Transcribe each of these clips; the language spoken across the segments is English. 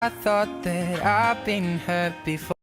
I thought that I've been hurt before.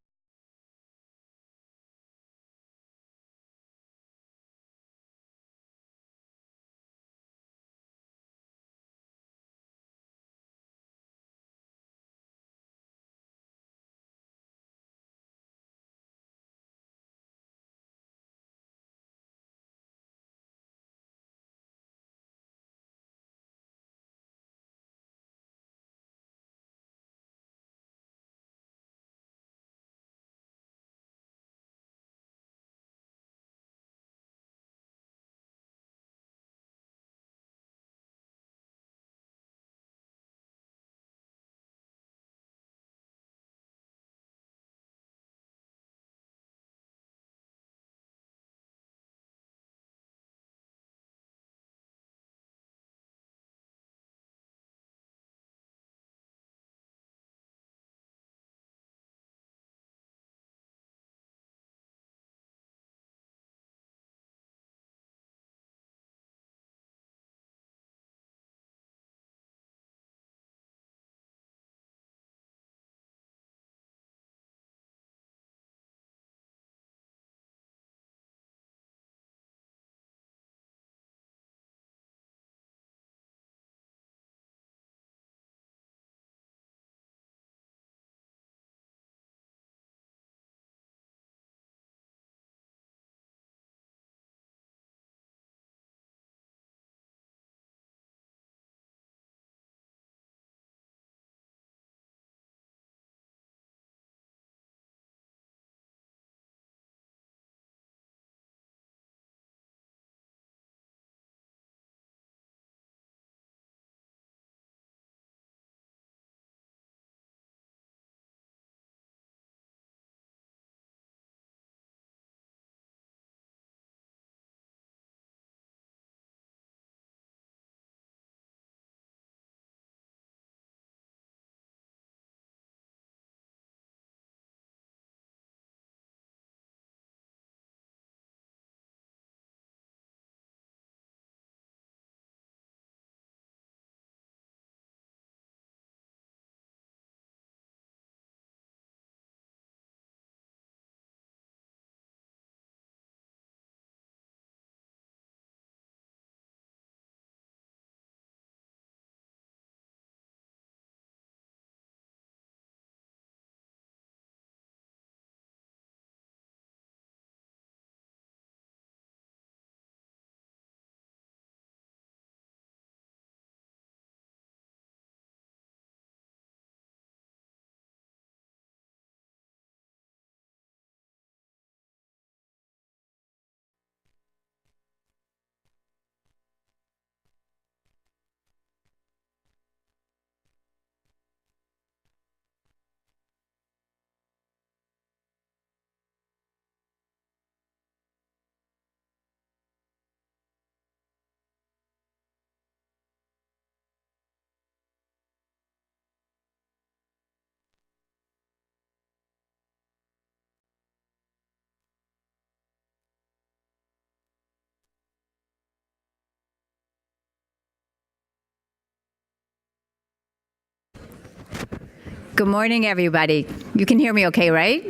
Good morning, everybody. You can hear me okay, right?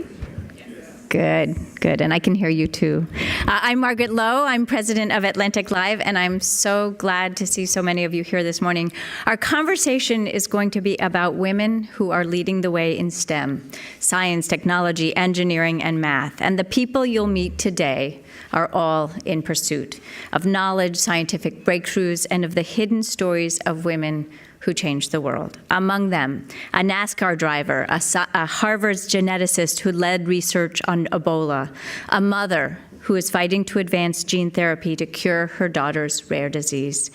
Good, good, and I can hear you too. I'm Margaret Lowe. I'm president of Atlantic Live, and I'm so glad to see so many of you here this morning. Our conversation is going to be about women who are leading the way in STEM, science, technology, engineering, and math. And the people you'll meet today are all in pursuit of knowledge, scientific breakthroughs, and of the hidden stories of women who changed the world. Among them, a NASCAR driver, a Harvard's geneticist who led research on Ebola, a mother who is fighting to advance gene therapy to cure her daughter's rare disease,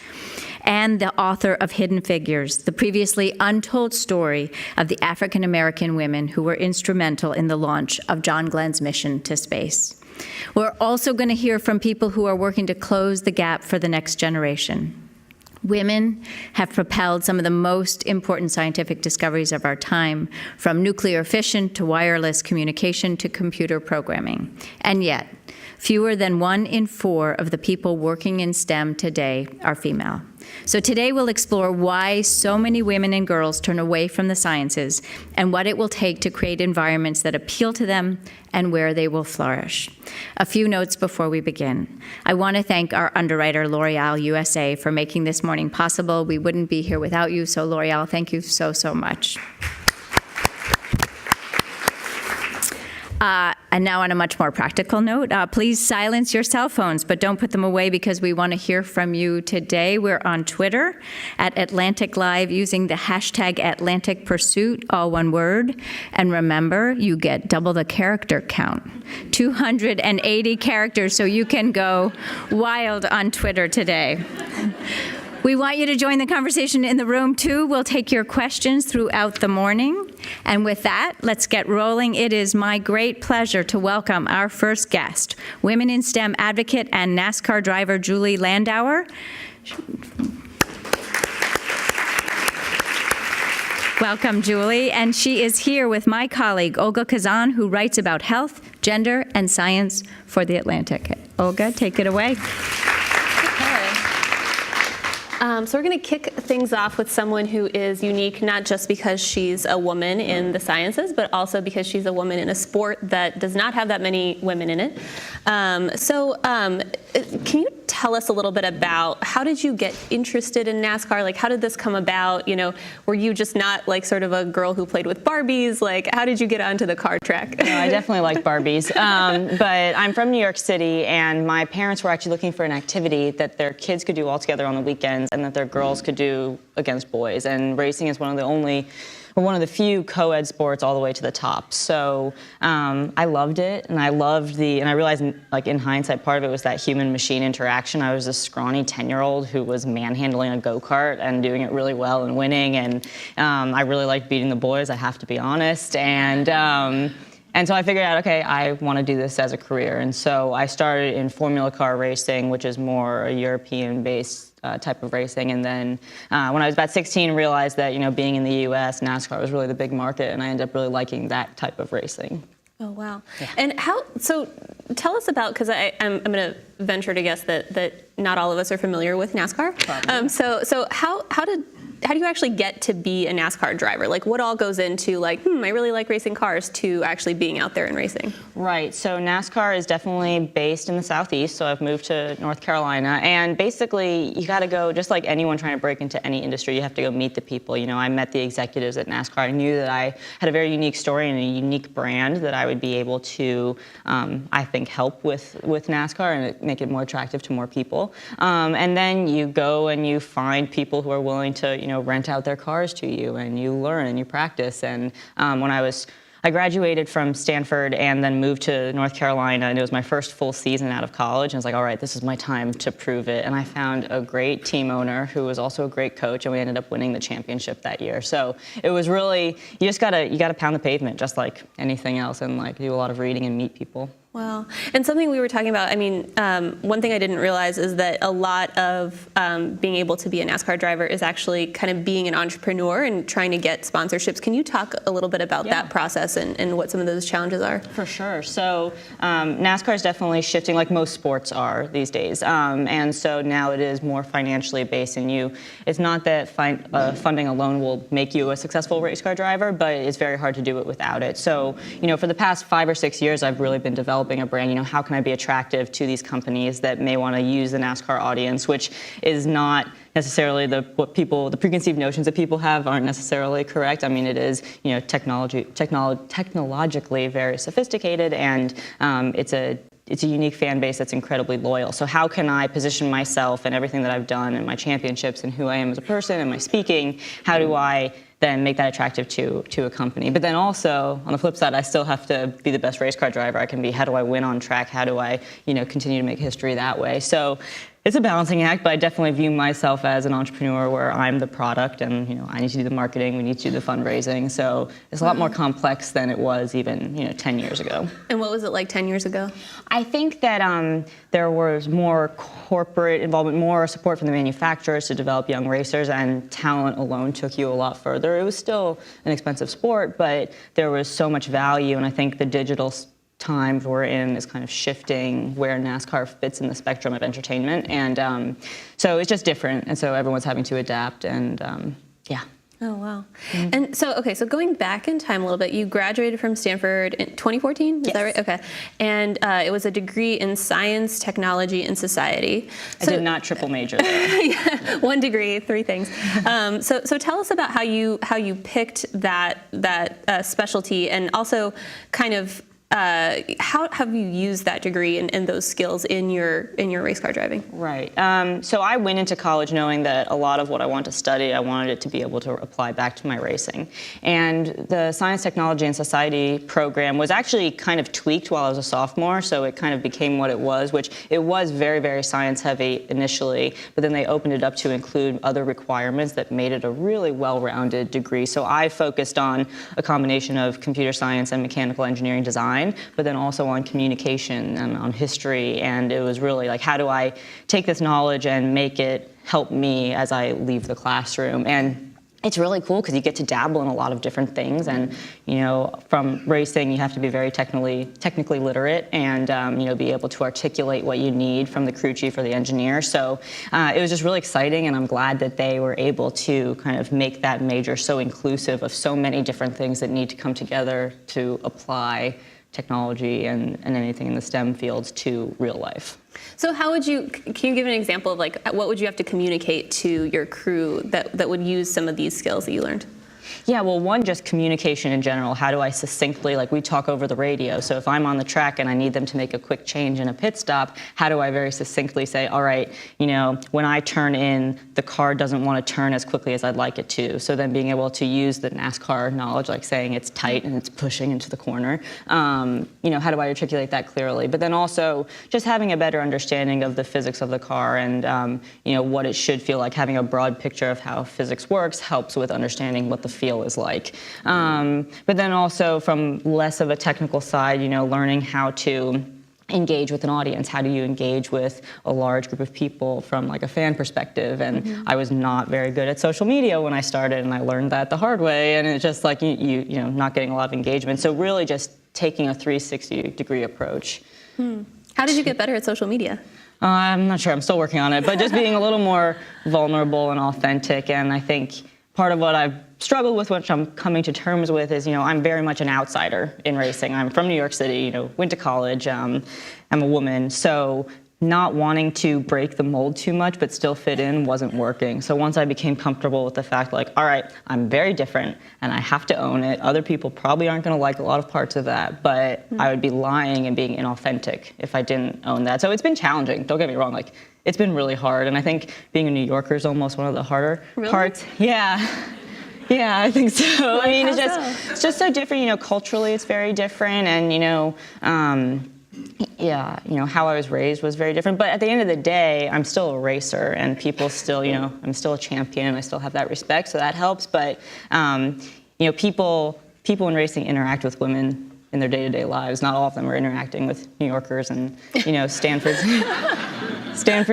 and the author of Hidden Figures, the previously untold story of the African-American women who were instrumental in the launch of John Glenn's mission to space. We're also going to hear from people who are working to close the gap for the next generation. Women have propelled some of the most important scientific discoveries of our time, from nuclear fission to wireless communication to computer programming. And yet, fewer than 1 in 4 of the people working in STEM today are female. So today we'll explore why so many women and girls turn away from the sciences and what it will take to create environments that appeal to them and where they will flourish. A few notes before we begin. I want to thank our underwriter, L'Oreal USA, for making this morning possible. We wouldn't be here without you, so L'Oreal, thank you so, so much. And now on a much more practical note, please silence your cell phones, but don't put them away because we want to hear from you today. We're on Twitter at Atlantic Live using the hashtag Atlantic Pursuit, all one word. And remember, you get double the character count, 280 characters, so you can go wild on Twitter today. We want you to join the conversation in the room, too. We'll take your questions throughout the morning. And with that, let's get rolling. It is my great pleasure to welcome our first guest, Women in STEM advocate and NASCAR driver Julie Landauer. Welcome, Julie. And she is here with my colleague, Olga Kazan, who writes about health, gender, and science for The Atlantic. Olga, take it away. So we're going to kick things off with someone who is unique, not just because she's a woman in the sciences, but also because she's a woman in a sport that does not have that many women in it. Can you tell us a little bit about how did you get interested in NASCAR? Like, how did this come about? You know, were you just not like sort of a girl who played with Barbies? Like, how did you get onto the car track? No, I definitely like Barbies. But I'm from New York City, and my parents were actually looking for an activity that their kids could do all together on the weekends and that their girls could do against boys. And racing is one of the few co-ed sports all the way to the top. So I loved it, and I realized, like, in hindsight, part of it was that human-machine interaction. I was a scrawny 10-year-old who was manhandling a go-kart and doing it really well and winning, and I really liked beating the boys, I have to be honest. And so I figured out, okay, I want to do this as a career. And so I started in Formula car racing, which is more a European-based type of racing. And then when I was about 16, realized that, you know, being in the U.S., NASCAR was really the big market, and I ended up really liking that type of racing. Oh, wow. Yeah. And so tell us about, because I'm going to venture to guess that not all of us are familiar with NASCAR. So how do you actually get to be a NASCAR driver? Like, what all goes into, like, I really like racing cars, to actually being out there and racing? Right. So NASCAR is definitely based in the Southeast, so I've moved to North Carolina. And basically, you got to go, just like anyone trying to break into any industry, you have to go meet the people. You know, I met the executives at NASCAR. I knew that I had a very unique story and a unique brand that I would be able to, I think, help with NASCAR and make it more attractive to more people. And then you go and you find people who are willing to, you know, rent out their cars to you, and you learn and you practice. And when I graduated from Stanford and then moved to North Carolina, and it was my first full season out of college. And I was like, all right, this is my time to prove it. And I found a great team owner who was also a great coach, and we ended up winning the championship that year. So it was really, you gotta pound the pavement just like anything else, and like do a lot of reading and meet people. Wow. And something we were talking about, I mean, one thing I didn't realize is that a lot of being able to be a NASCAR driver is actually kind of being an entrepreneur and trying to get sponsorships. Can you talk a little bit about that process and what some of those challenges are? For sure. So NASCAR is definitely shifting, like most sports are these days. And so now it is more financially based, and it's not that funding alone will make you a successful race car driver, but it's very hard to do it without it. So, you know, for the past 5 or 6 years, I've really been developing a brand. You know, how can I be attractive to these companies that may want to use the NASCAR audience, which is not necessarily the preconceived notions that people have aren't necessarily correct. I mean, it is, you know, technologically very sophisticated, and it's a unique fan base that's incredibly loyal. So how can I position myself and everything that I've done and my championships and who I am as a person and my speaking, how do I then make that attractive to a company? But then also, on the flip side, I still have to be the best race car driver I can be. How do I win on track? How do I, you know, continue to make history that way? So it's a balancing act, but I definitely view myself as an entrepreneur where I'm the product, and, you know, I need to do the marketing, we need to do the fundraising. So it's a lot more complex than it was even, you know, 10 years ago. And what was it like 10 years ago? I think that there was more corporate involvement, more support from the manufacturers to develop young racers, and talent alone took you a lot further. It was still an expensive sport, but there was so much value, and I think the digital times we're in is kind of shifting where NASCAR fits in the spectrum of entertainment. And so it's just different. And so everyone's having to adapt. And yeah. Oh, wow. And so, okay, so going back in time a little bit, you graduated from Stanford in 2014, is that right? Okay. And it was a degree in science, technology, and society. I did not triple major there. Yeah, 1 degree, 3 things. So tell us about how you picked that specialty, and also kind of how have you used that degree and those skills in your race car driving? Right. So I went into college knowing that a lot of what I wanted to study, I wanted it to be able to apply back to my racing. And the Science, Technology, and Society program was actually kind of tweaked while I was a sophomore, so it kind of became what it was, which it was very, very science heavy initially, but then they opened it up to include other requirements that made it a really well-rounded degree. So I focused on a combination of computer science and mechanical engineering design, but then also on communication and on history. And it was really like, how do I take this knowledge and make it help me as I leave the classroom? And it's really cool because you get to dabble in a lot of different things. And, you know, from racing, you have to be very technically literate and, you know, be able to articulate what you need from the crew chief or the engineer. So it was just really exciting, and I'm glad that they were able to kind of make that major so inclusive of so many different things that need to come together to apply technology and anything in the STEM fields to real life. So how would you, can you give an example of like, what would you have to communicate to your crew that would use some of these skills that you learned? Yeah, well, one, just communication in general. How do I succinctly, like we talk over the radio, so if I'm on the track and I need them to make a quick change in a pit stop, how do I very succinctly say, all right, you know, when I turn in, the car doesn't want to turn as quickly as I'd like it to. So then being able to use the NASCAR knowledge, like saying it's tight and it's pushing into the corner, you know, how do I articulate that clearly? But then also just having a better understanding of the physics of the car and, you know, what it should feel like. Having a broad picture of how physics works helps with understanding what the feel is like. But then also from less of a technical side, you know, learning how to engage with an audience. How do you engage with a large group of people from like a fan perspective? And I was not very good at social media when I started, and I learned that the hard way. And it's just like, you know, not getting a lot of engagement. So really just taking a 360-degree approach. How did you get better at social media? I'm not sure. I'm still working on it. But just being a little more vulnerable and authentic. And I think part of what I've struggled with, which I'm coming to terms with, is, you know, I'm very much an outsider in racing. I'm from New York City, you know, went to college, I'm a woman, so not wanting to break the mold too much but still fit in wasn't working. So once I became comfortable with the fact, like, all right, I'm very different and I have to own it. Other people probably aren't going to like a lot of parts of that, but I would be lying and being inauthentic if I didn't own that. So it's been challenging, don't get me wrong, like, it's been really hard, and I think being a New Yorker is almost one of the harder parts. Yeah, I think so. I mean, it's just so different, you know, culturally it's very different, and, you know, yeah, you know, how I was raised was very different. But at the end of the day, I'm still a racer, and people still, you know, I'm still a champion, and I still have that respect, so that helps. But, you know, people in racing interact with women in their day-to-day lives. Not all of them are interacting with New Yorkers and, you know, Stanford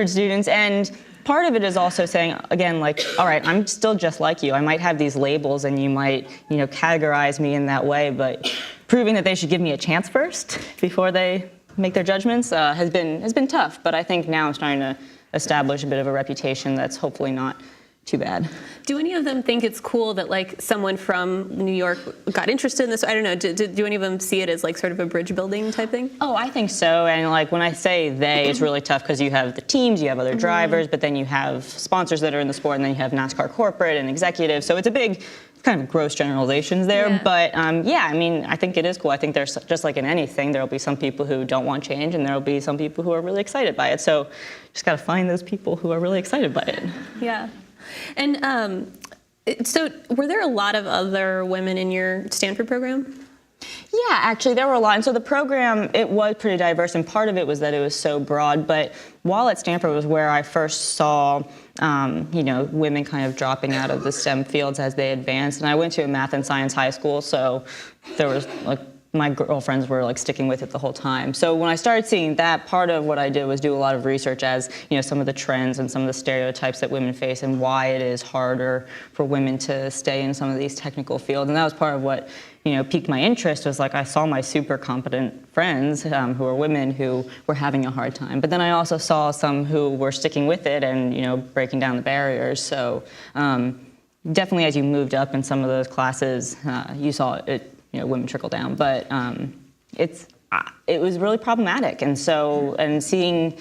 students. And part of it is also saying, again, like, all right, I'm still just like you. I might have these labels, and you might, you know, categorize me in that way, but proving that they should give me a chance first before they make their judgments has been tough. But I think now I'm starting to establish a bit of a reputation that's hopefully not too bad. Do any of them think it's cool that like someone from New York got interested in this? I don't know. Do any of them see it as like sort of a bridge building type thing? Oh, I think so. And like when I say they, it's really tough because you have the teams, you have other drivers, but then you have sponsors that are in the sport, and then you have NASCAR corporate and executives. So it's a big kind of gross generalizations there. Yeah. But yeah, I mean, I think it is cool. I think there's, just like in anything, there'll be some people who don't want change, and there'll be some people who are really excited by it. So just got to find those people who are really excited by it. Yeah. And so were there a lot of other women in your Stanford program? Yeah, actually, there were a lot. And so the program, it was pretty diverse, and part of it was that it was so broad. But while at Stanford was where I first saw, you know, women kind of dropping out of the STEM fields as they advanced. And I went to a math and science high school, so there was like my girlfriends were like sticking with it the whole time. So when I started seeing that, part of what I did was do a lot of research as, some of the trends and some of the stereotypes that women face and why it is harder for women to stay in some of these technical fields. And that was part of what, piqued my interest, was like I saw my super competent friends who are women who were having a hard time. But then I also saw some who were sticking with it and, breaking down the barriers. So definitely as you moved up in some of those classes, you saw it, women trickle down, but it was really problematic. And so, and seeing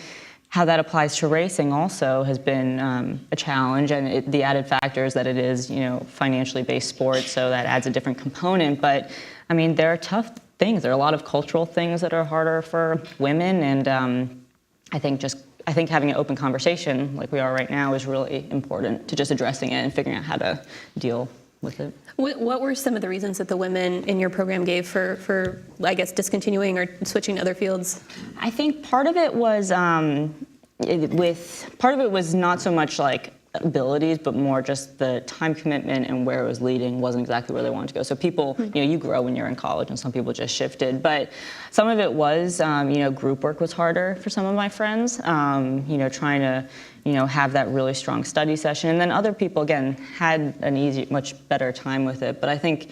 how that applies to racing also has been a challenge, and the added factor is that it is, financially based sport, so that adds a different component. But I mean, there are tough things. There are a lot of cultural things that are harder for women, and I think having an open conversation like we are right now is really important to just addressing it and figuring out how to deal with it. What were some of the reasons that the women in your program gave for I guess, discontinuing or switching to other fields? I think part of it was not so much like abilities, but more just the time commitment and where it was leading wasn't exactly where they wanted to go. So people, you grow when you're in college, and some people just shifted. But some of it was, group work was harder for some of my friends, trying to, have that really strong study session. And then other people, again, had an much better time with it. But I think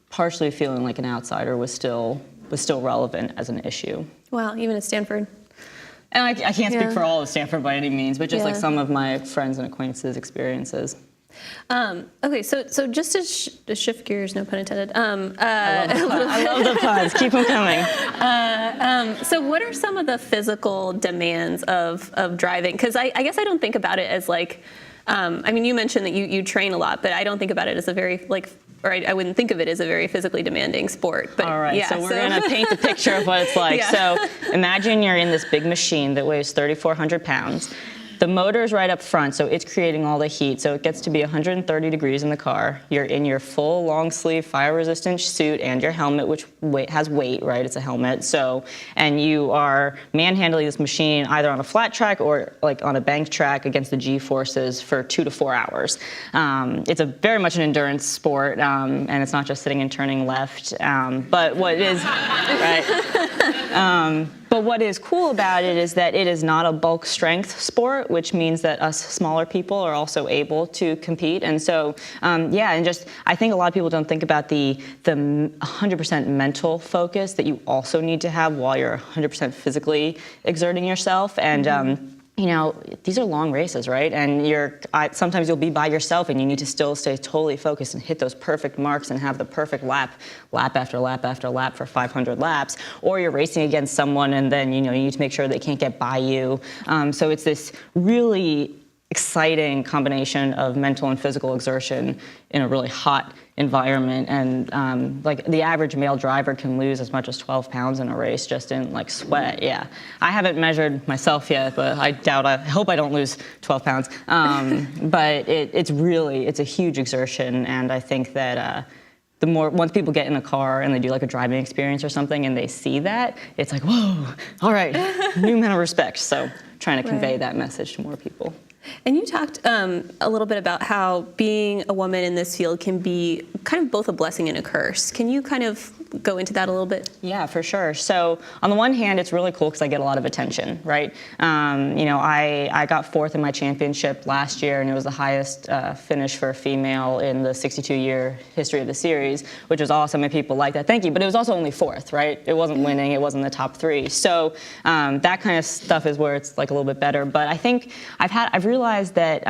partially feeling like an outsider was still relevant as an issue. Wow, even at Stanford. And I can't speak for all of Stanford by any means, but just like some of my friends and acquaintances' experiences. Okay, so just to shift gears, no pun intended. I love the puns. Keep them coming. So what are some of the physical demands of driving? Because I guess I don't think about it as like, you mentioned that you train a lot, but I don't think about it as a very I wouldn't think of it as a very physically demanding sport. But all right, so we're going to paint a picture of what it's like. Yeah. So imagine you're in this big machine that weighs 3,400 pounds. The motor is right up front, so it's creating all the heat. So it gets to be 130 degrees in the car. You're in your full long sleeve fire-resistant suit and your helmet, which has weight, right? It's a helmet. So, and you are manhandling this machine either on a flat track or like on a banked track against the G-forces for 2 to 4 hours. It's very much an endurance sport, and it's not just sitting and turning left. But what is, right? But what is cool about it is that it is not a bulk strength sport, which means that us smaller people are also able to compete. And so, and just, I think a lot of people don't think about the 100% mental focus that you also need to have while you're 100% physically exerting yourself. And, these are long races, right? And sometimes you'll be by yourself and you need to still stay totally focused and hit those perfect marks and have the perfect lap after lap after lap for 500 laps. Or you're racing against someone and then, you need to make sure they can't get by you. So it's this really exciting combination of mental and physical exertion in a really hot environment. And like the average male driver can lose as much as 12 pounds in a race just in like sweat. Yeah, I haven't measured myself yet, but I hope I don't lose 12 pounds. But it's a huge exertion. And I think that once people get in a car and they do like a driving experience or something and they see that, it's like, whoa, all right, new amount of respect. So trying to convey that message to more people. And you talked a little bit about how being a woman in this field can be kind of both a blessing and a curse. Can you kind of go into that a little bit? Yeah, for sure. So on the one hand, it's really cool because I get a lot of attention, right? I got fourth in my championship last year, and it was the highest finish for a female in the 62-year history of the series, which was awesome, and people liked that. Thank you. But it was also only fourth, right? It wasn't winning. It wasn't the top three. So that kind of stuff is where it's like a little bit better. But I think I've realized that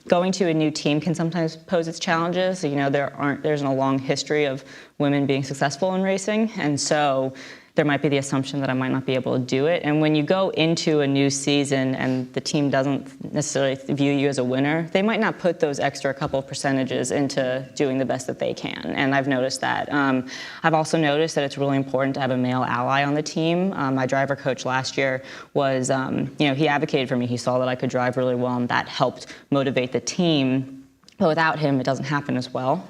going to a new team can sometimes pose its challenges. There isn't a long history of women being successful in racing, and so there might be the assumption that I might not be able to do it. And when you go into a new season and the team doesn't necessarily view you as a winner, they might not put those extra couple of percentages into doing the best that they can. And I've noticed that. I've also noticed that it's really important to have a male ally on the team. My driver coach last year was, he advocated for me. He saw that I could drive really well, and that helped motivate the team. But without him, it doesn't happen as well,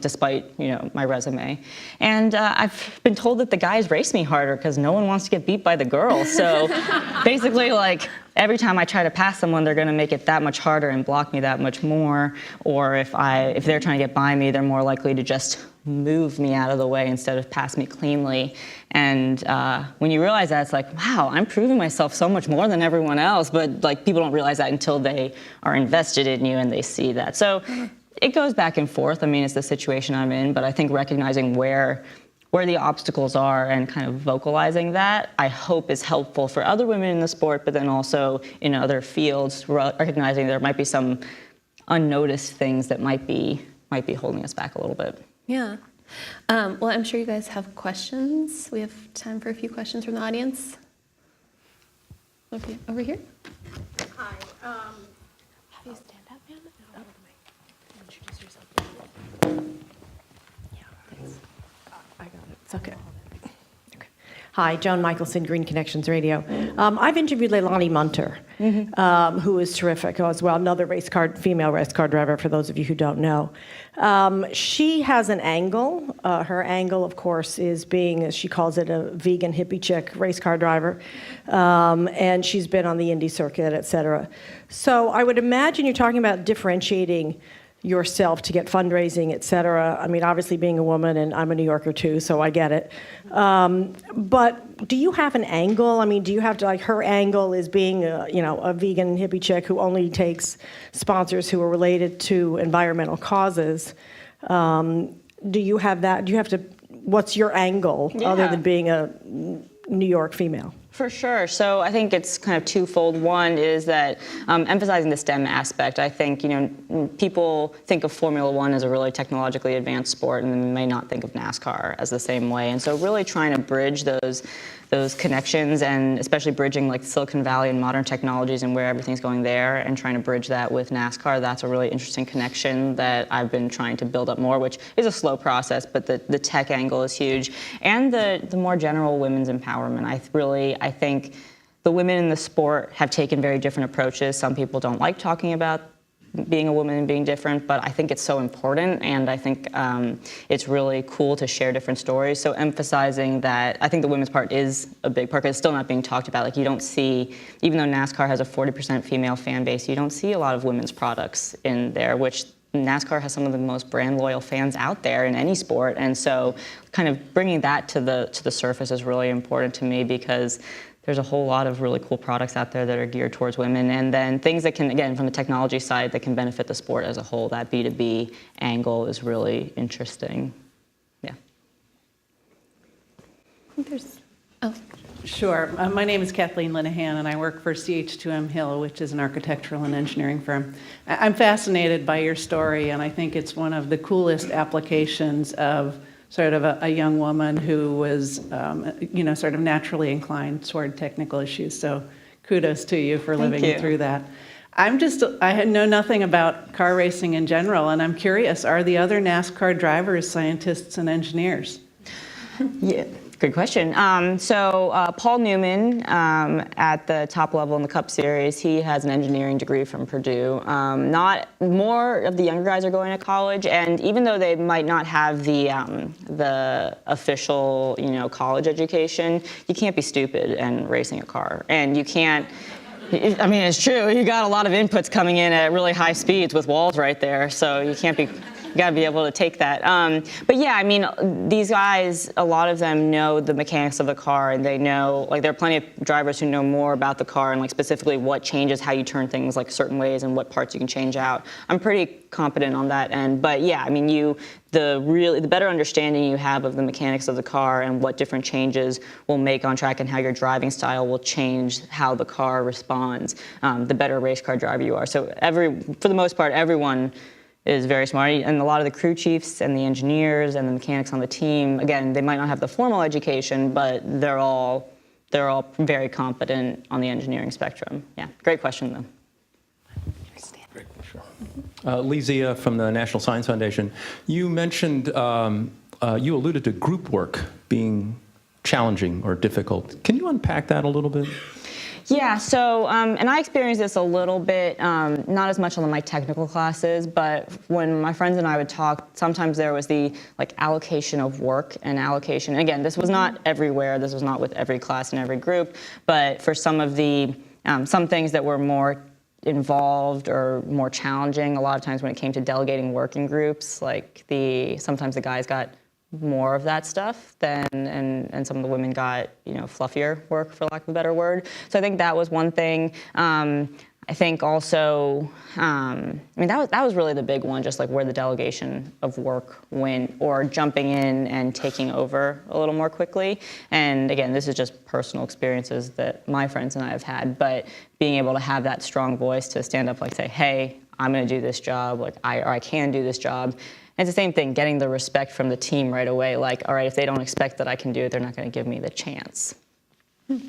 despite my resume. And I've been told that the guys race me harder because no one wants to get beat by the girls. So basically, like every time I try to pass someone, they're going to make it that much harder and block me that much more. Or if they're trying to get by me, they're more likely to just move me out of the way instead of pass me cleanly. And when you realize that, it's like, wow, I'm proving myself so much more than everyone else. But like, people don't realize that until they are invested in you and they see that. So it goes back and forth. I mean, it's the situation I'm in, but I think recognizing where the obstacles are and kind of vocalizing that, I hope is helpful for other women in the sport, but then also in other fields, recognizing there might be some unnoticed things that might be holding us back a little bit. Yeah. Well, I'm sure you guys have questions. We have time for a few questions from the audience. Okay, over here. Hi. Have you stand up, ma'am? No. Introduce yourself. Yeah, thanks. I got it. It's okay. Hi, Joan Michelson, Green Connections Radio. I've interviewed Leilani Munter, who is terrific as well, another female race car driver, for those of you who don't know. She has an angle. Her angle, of course, is being, as she calls it, a vegan hippie chick race car driver. And she's been on the Indy circuit, et cetera. So I would imagine you're talking about differentiating yourself to get fundraising, et cetera. I mean, obviously being a woman, and I'm a New Yorker too, so I get it. But do you have an angle? I mean, do you have to, like, her angle is being a vegan hippie chick who only takes sponsors who are related to environmental causes. Do you have that? Do you have to, what's your angle other than being a New York female? For sure. So I think it's kind of twofold. One is that emphasizing the STEM aspect. I think, people think of Formula One as a really technologically advanced sport and may not think of NASCAR as the same way. And so really trying to bridge those connections, and especially bridging like Silicon Valley and modern technologies and where everything's going there, and trying to bridge that with NASCAR. That's a really interesting connection that I've been trying to build up more, which is a slow process, but the tech angle is huge. And the more general women's empowerment. I think the women in the sport have taken very different approaches. Some people don't like talking about being a woman and being different, but I think it's so important, and I think it's really cool to share different stories. So emphasizing that, I think the women's part is a big part, because it's still not being talked about. Like, you don't see, even though NASCAR has a 40% female fan base, you don't see a lot of women's products in there, which NASCAR has some of the most brand loyal fans out there in any sport. And so kind of bringing that to the surface is really important to me, because there's a whole lot of really cool products out there that are geared towards women, and then things that can, again, from the technology side, that can benefit the sport as a whole. That B2B angle is really interesting. Yeah. I think there's, oh. Sure. My name is Kathleen Linehan, and I work for CH2M Hill, which is an architectural and engineering firm. I'm fascinated by your story, and I think it's one of the coolest applications of sort of a young woman who was, sort of naturally inclined toward technical issues. So kudos to you for living through that. I know nothing about car racing in general, and I'm curious, are the other NASCAR drivers scientists and engineers? Yeah. Good question. So Paul Newman, at the top level in the Cup Series, he has an engineering degree from Purdue. Not more of the younger guys are going to college, and even though they might not have the official, college education, you can't be stupid and racing a car, and you can't. I mean, it's true. You got a lot of inputs coming in at really high speeds with walls right there, so you can't be. You got to be able to take that. But yeah, I mean, these guys, a lot of them know the mechanics of the car, and they know, like, there are plenty of drivers who know more about the car and, like, specifically what changes how you turn things, like, certain ways and what parts you can change out. I'm pretty competent on that end. But yeah, I mean, the better understanding you have of the mechanics of the car and what different changes will make on track and how your driving style will change how the car responds, the better race car driver you are. So for the most part, everyone is very smart, and a lot of the crew chiefs and the engineers and the mechanics on the team, again, they might not have the formal education, but they're all very competent on the engineering spectrum. Yeah, great question though. Great, sure. Lise from the National Science Foundation, you mentioned, you alluded to group work being challenging or difficult. Can you unpack that a little bit? Yeah, so, and I experienced this a little bit, not as much on my technical classes, but when my friends and I would talk, sometimes there was the, like, allocation of work and allocation. And again, this was not everywhere, this was not with every class and every group, but for some of the, some things that were more involved or more challenging. A lot of times when it came to delegating working groups, like sometimes the guys got more of that stuff and some of the women got, fluffier work, for lack of a better word. So I think that was one thing. I think also, that was really the big one, just like where the delegation of work went, or jumping in and taking over a little more quickly. And again, this is just personal experiences that my friends and I have had, but being able to have that strong voice to stand up, like say, hey, I'm going to do this job, or I can do this job. And it's the same thing, getting the respect from the team right away, like, all right, if they don't expect that I can do it, they're not going to give me the chance. Just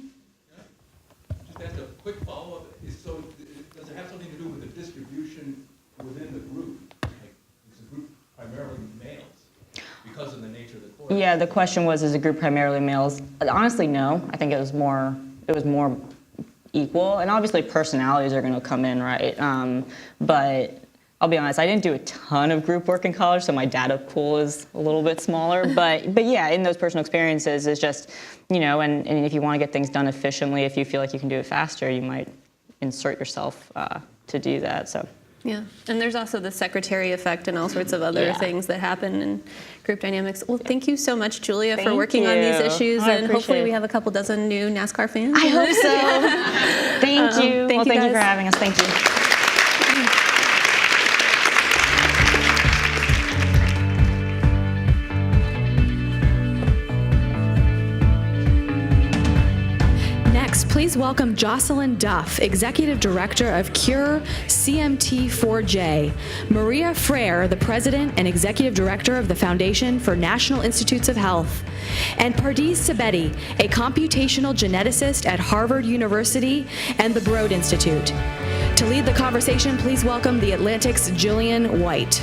as a quick follow-up, does it have something to do with the distribution within the group? Like, is the group primarily males because of the nature of the course? Yeah, the question was, is the group primarily males? Honestly, no. I think it was more equal, and obviously personalities are going to come in, right? But I'll be honest, I didn't do a ton of group work in college, so my data pool is a little bit smaller. But yeah, in those personal experiences, it's just, and if you want to get things done efficiently, if you feel like you can do it faster, you might insert yourself to do that. So. Yeah, and there's also the secretary effect and all sorts of other things that happen in group dynamics. Well, thank you so much, Julia, for working on these issues, and hopefully we have a couple dozen new NASCAR fans. I hope so. Thank you. Thank you for having us. Thank you. Please welcome Jocelyn Duff, Executive Director of CURE CMT Forge, Maria Frere, the President and Executive Director of the Foundation for National Institutes of Health, and Pardees Sabeti, a computational geneticist at Harvard University and the Broad Institute. To lead the conversation, please welcome the Atlantic's Jillian White.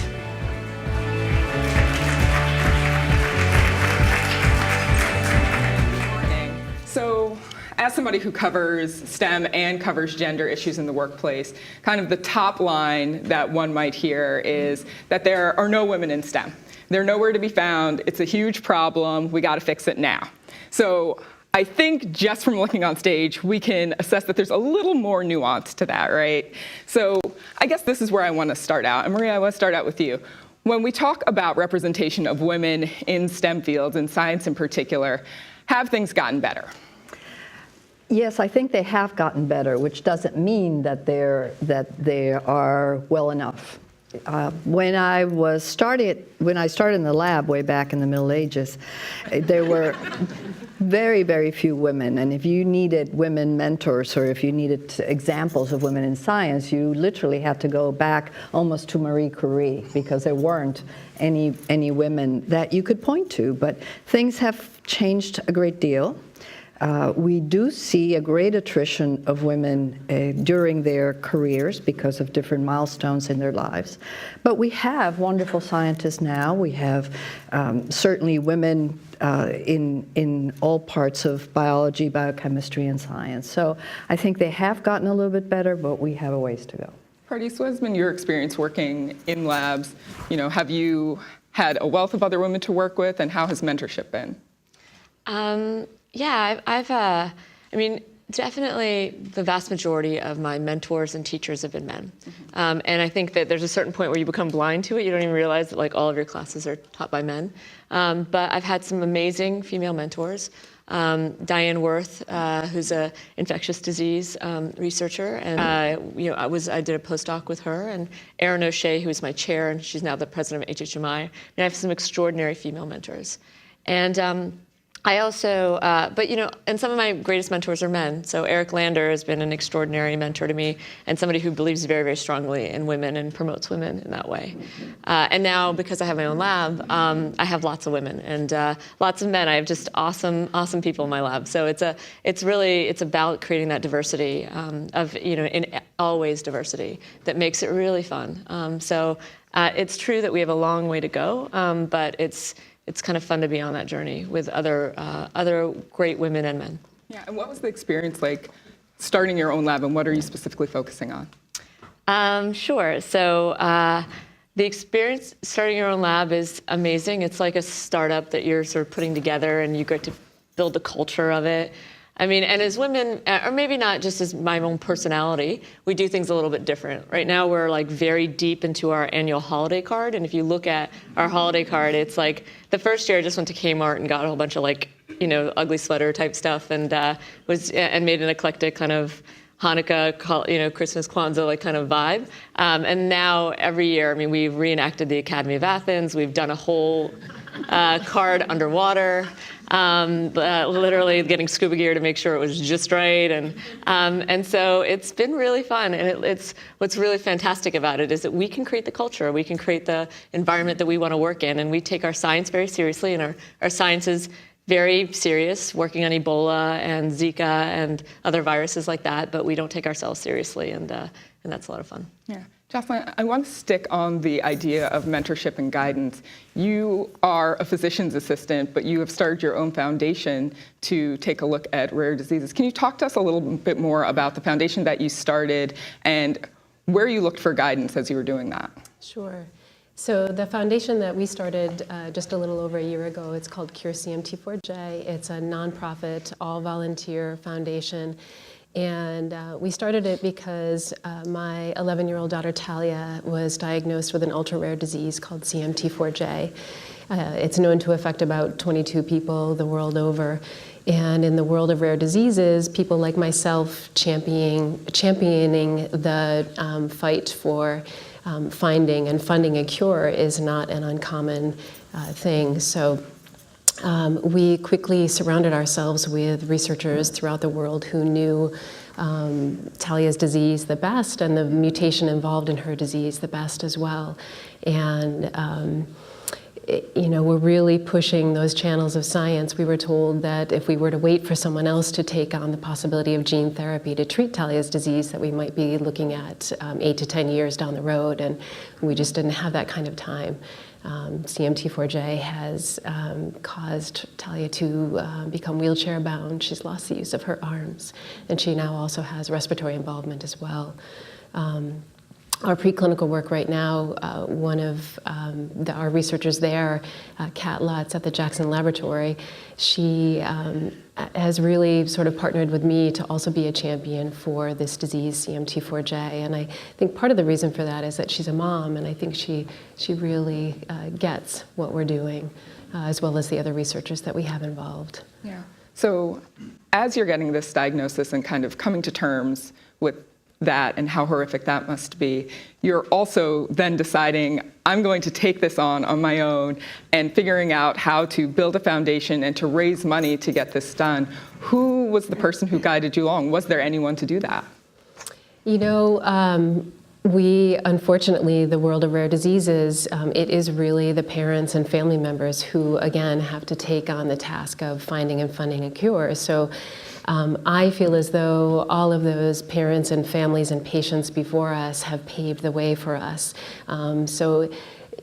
As somebody who covers STEM and covers gender issues in the workplace, kind of the top line that one might hear is that there are no women in STEM. They're nowhere to be found. It's a huge problem. We got to fix it now. So I think just from looking on stage, we can assess that there's a little more nuance to that, right? So I guess this is where I want to start out. And Maria, I want to start out with you. When we talk about representation of women in STEM fields, in science in particular, have things gotten better? Yes, I think they have gotten better, which doesn't mean that they are well enough. When I started in the lab way back in the Middle Ages, there were very, very few women. And if you needed women mentors, or if you needed examples of women in science, you literally had to go back almost to Marie Curie, because there weren't any women that you could point to. But things have changed a great deal. We do see a great attrition of women during their careers because of different milestones in their lives. But we have wonderful scientists now. We have certainly women in all parts of biology, biochemistry, and science. So I think they have gotten a little bit better, but we have a ways to go. Pardees, what has been your experience working in labs? Have you had a wealth of other women to work with, and how has mentorship been? Yeah, definitely the vast majority of my mentors and teachers have been men. And I think that there's a certain point where you become blind to it. You don't even realize that all of your classes are taught by men. But I've had some amazing female mentors. Diane Worth, who's an infectious disease researcher, and I did a postdoc with her, and Erin O'Shea, who's my chair, and she's now the president of HHMI. And I have some extraordinary female mentors. And I also, and some of my greatest mentors are men. So Eric Lander has been an extraordinary mentor to me, and somebody who believes very, very strongly in women and promotes women in that way. And now, because I have my own lab, I have lots of women and lots of men. I have just awesome people in my lab. So it's about creating that diversity in always diversity that makes it really fun. So it's true that we have a long way to go, but it's kind of fun to be on that journey with other great women and men. Yeah, and what was the experience like starting your own lab, and what are you specifically focusing on? Sure. So the experience starting your own lab is amazing. It's like a startup that you're sort of putting together, and you get to build the culture of it. I mean, and as women, or maybe not just as my own personality, we do things a little bit different. Right now, we're like very deep into our annual holiday card. And if you look at our holiday card, it's like the first year I just went to Kmart and got a whole bunch of like, you know, ugly sweater type stuff and made an eclectic kind of Hanukkah, you know, Christmas, Kwanzaa, like kind of vibe. And now every year, I mean, we've reenacted the Academy of Athens. We've done a whole card underwater, literally getting scuba gear to make sure it was just right. And so it's been really fun. And it's what's really fantastic about it is that we can create the culture. We can create the environment that we want to work in. And we take our science very seriously. And our science is very serious, working on Ebola and Zika and other viruses like that, but we don't take ourselves seriously, and that's a lot of fun. Yeah. Jocelyn, I want to stick on the idea of mentorship and guidance. You are a physician's assistant, but you have started your own foundation to take a look at rare diseases. Can you talk to us a little bit more about the foundation that you started and where you looked for guidance as you were doing that? Sure. So the foundation that we started just a little over a year ago, it's called Cure CMT Forge. It's a nonprofit, all-volunteer foundation. And we started it because my 11-year-old daughter, Talia, was diagnosed with an ultra-rare disease called CMT Forge. It's known to affect about 22 people the world over. And in the world of rare diseases, people like myself championing the fight for finding and funding a cure is not an uncommon thing. So we quickly surrounded ourselves with researchers throughout the world who knew Talia's disease the best and the mutation involved in her disease the best as well. And you know, we're really pushing those channels of science. We were told that if we were to wait for someone else to take on the possibility of gene therapy to treat Talia's disease, that we might be looking at 8 to 10 years down the road, and we just didn't have that kind of time. CMT Forge has caused Talia to become wheelchair bound. She's lost the use of her arms, and she now also has respiratory involvement as well. Our preclinical work right now, one of our researchers there, Kat Lutz at the Jackson Laboratory, she has really sort of partnered with me to also be a champion for this disease, CMT Forge. And I think part of the reason for that is that she's a mom, and I think she really gets what we're doing, as well as the other researchers that we have involved. Yeah. So as you're getting this diagnosis and kind of coming to terms with that and how horrific that must be, you're also then deciding, I'm going to take this on my own and figuring out how to build a foundation and to raise money to get this done. Who was the person who guided you along? Was there anyone to do that? You know, we, unfortunately, the world of rare diseases, it is really the parents and family members who, again, have to take on the task of finding and funding a cure. So I feel as though all of those parents and families and patients before us have paved the way for us. So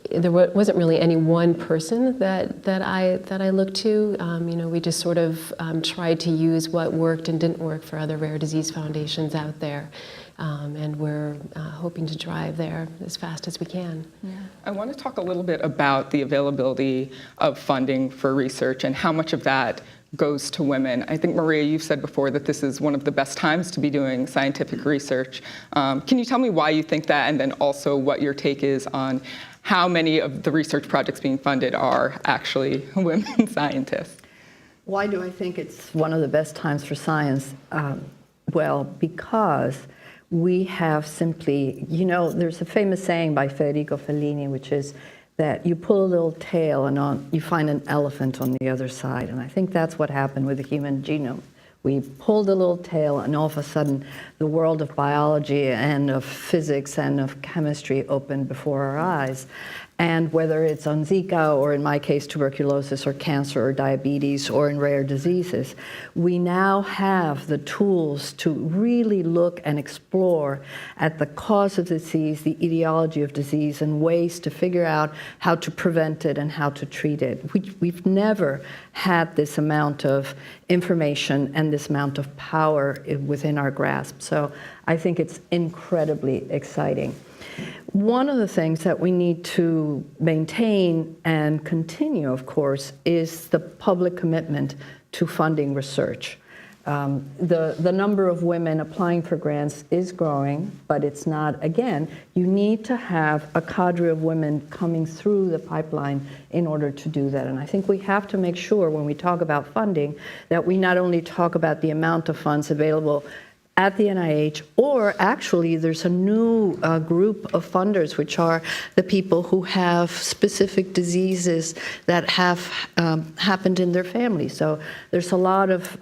there wasn't really any one person that I looked to. You know, we just sort of tried to use what worked and didn't work for other rare disease foundations out there. And we're hoping to drive there as fast as we can. Yeah. I want to talk a little bit about the availability of funding for research and how much of that goes to women. I think, Maria, you've said before that this is one of the best times to be doing scientific research. Can you tell me why you think that, and then also what your take is on how many of the research projects being funded are actually women scientists? Why do I think it's one of the best times for science? Well, because we have simply, you know, there's a famous saying by Federico Fellini, which is that you pull a little tail and you find an elephant on the other side. And I think that's what happened with the human genome. We pulled a little tail, and all of a sudden, the world of biology and of physics and of chemistry opened before our eyes. And whether it's on Zika, or in my case, tuberculosis, or cancer, or diabetes, or in rare diseases, we now have the tools to really look and explore at the cause of disease, the etiology of disease, and ways to figure out how to prevent it and how to treat it. We've never had this amount of information and this amount of power within our grasp. So I think it's incredibly exciting. One of the things that we need to maintain and continue, of course, is the public commitment to funding research. The number of women applying for grants is growing, but it's not, again, you need to have a cadre of women coming through the pipeline in order to do that. And I think we have to make sure when we talk about funding that we not only talk about the amount of funds available at the NIH, or actually there's a new group of funders, which are the people who have specific diseases that have happened in their family. So there's a lot of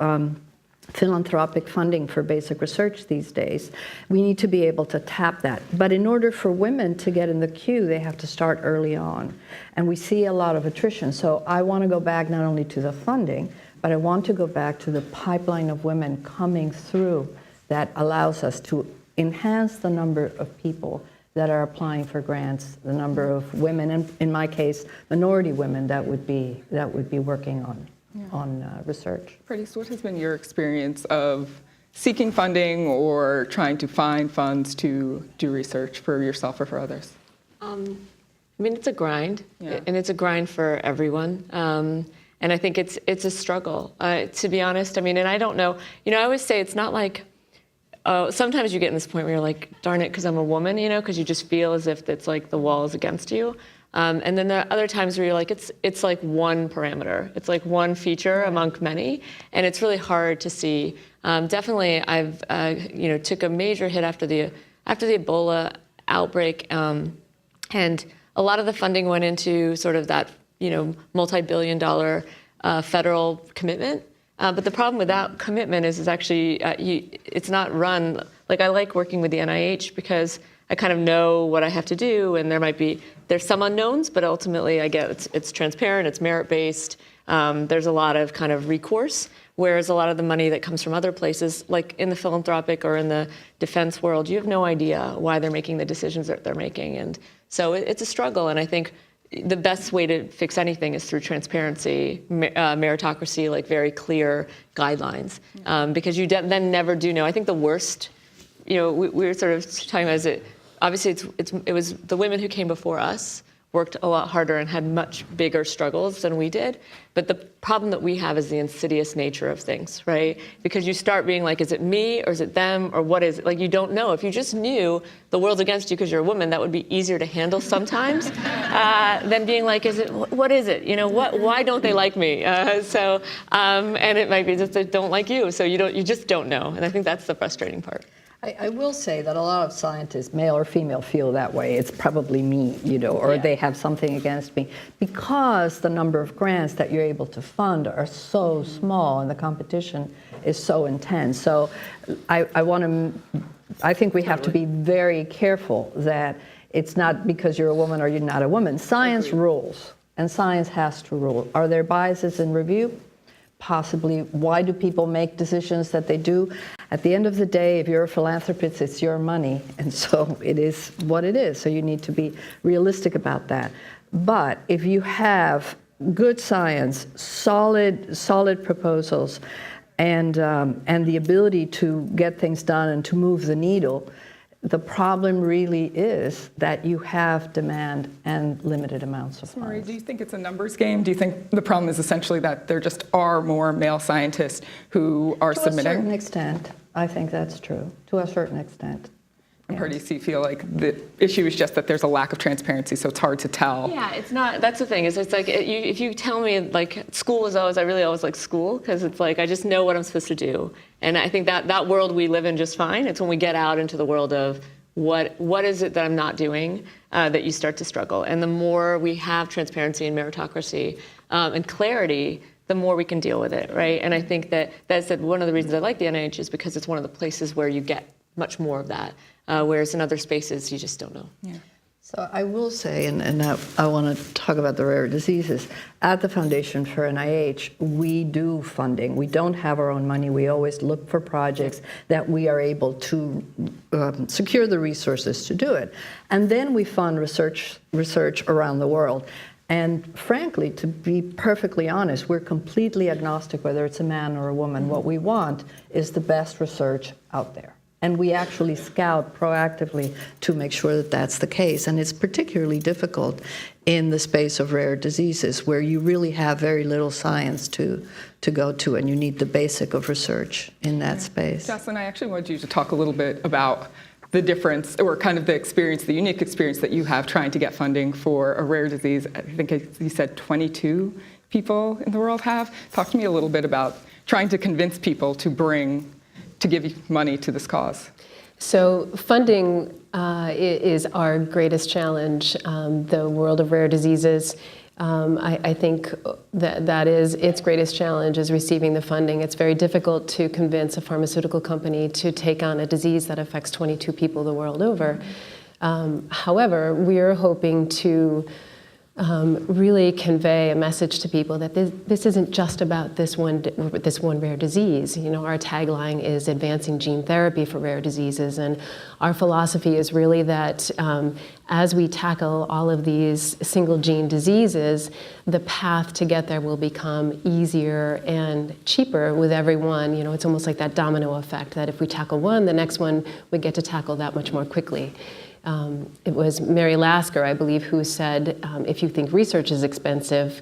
philanthropic funding for basic research these days. We need to be able to tap that. But in order for women to get in the queue, they have to start early on. And we see a lot of attrition. So I want to go back not only to the funding, but I want to go back to the pipeline of women coming through that allows us to enhance the number of people that are applying for grants, the number of women, and in my case, minority women that would be working on research. Freddie, so what has been your experience of seeking funding or trying to find funds to do research for yourself or for others? I mean, it's a grind, Yeah. and it's a grind for everyone. And I think it's a struggle, to be honest. I mean, and I don't know, I always say it's not like, sometimes you get in this point where you're like, darn it, because I'm a woman, because you just feel as if it's like the wall is against you. And then there are other times where you're like, it's like one parameter. It's like one feature among many, and it's really hard to see. Definitely, I've took a major hit after the Ebola outbreak, and a lot of the funding went into sort of that multi-billion-dollar federal commitment. But the problem with that commitment is actually it's not run. Like, I like working with the NIH because I kind of know what I have to do, and there's some unknowns, but ultimately I get it's transparent, it's merit-based. There's a lot of kind of recourse, whereas a lot of the money that comes from other places, like in the philanthropic or in the defense world, you have no idea why they're making the decisions that they're making. And so it's a struggle, and I think the best way to fix anything is through transparency, meritocracy, like very clear guidelines, because you then never do know. I think the worst, we were sort of talking about it. Obviously, it was the women who came before us worked a lot harder and had much bigger struggles than we did. But the problem that we have is the insidious nature of things, right? Because you start being like, is it me or is it them or what is it? Like, you don't know. If you just knew the world's against you because you're a woman, that would be easier to handle sometimes than being like, what is it? Why don't they like me? And it might be just they don't like you. So you just don't know. And I think that's the frustrating part. I will say that a lot of scientists, male or female, feel that way. It's probably me, or they have something against me, because the number of grants that you're able to fund are so small and the competition is so intense. So I think we have to be very careful that it's not because you're a woman or you're not a woman. Science rules, and science has to rule. Are there biases in review? Possibly. Why do people make decisions that they do? At the end of the day, if you're a philanthropist, it's your money, and so it is what it is. So you need to be realistic about that. But if you have good science, solid proposals, and the ability to get things done and to move the needle, the problem really is that you have demand and limited amounts of funds. Marie, do you think it's a numbers game? Do you think the problem is essentially that there just are more male scientists who are submitting? To a certain extent, I think that's true. To a certain extent. Or do you feel like the issue is just that there's a lack of transparency, so it's hard to tell? Yeah, it's not. That's the thing. It's like if you tell me like school is always, I really always like school because it's like I just know what I'm supposed to do, and I think that world we live in just fine. It's when we get out into the world of what is it that I'm not doing that you start to struggle. And the more we have transparency and meritocracy and clarity, the more we can deal with it, right? And I think that's one of the reasons I like the NIH is because it's one of the places where you get much more of that. Whereas in other spaces, you just don't know. Yeah. So I will say, and I want to talk about the rare diseases, at the Foundation for NIH, we do funding. We don't have our own money. We always look for projects that we are able to secure the resources to do it. And then we fund research around the world. And frankly, to be perfectly honest, we're completely agnostic whether it's a man or a woman. What we want is the best research out there. And we actually scout proactively to make sure that that's the case. And it's particularly difficult in the space of rare diseases, where you really have very little science to go to, and you need the basic of research in that space. Jocelyn, I actually wanted you to talk a little bit about the difference, or kind of the experience, the unique experience that you have trying to get funding for a rare disease. I think you said 22 people in the world have. Talk to me a little bit about trying to convince people to give money to this cause. So funding is our greatest challenge. The world of rare diseases, I think that is its greatest challenge, is receiving the funding. It's very difficult to convince a pharmaceutical company to take on a disease that affects 22 people the world over. However, we're hoping to really convey a message to people that this isn't just about this one rare disease. You know, our tagline is advancing gene therapy for rare diseases, and our philosophy is really that as we tackle all of these single gene diseases, the path to get there will become easier and cheaper with every one. You know, it's almost like that domino effect, that if we tackle one, the next one we get to tackle that much more quickly. It was Mary Lasker, I believe, who said, if you think research is expensive,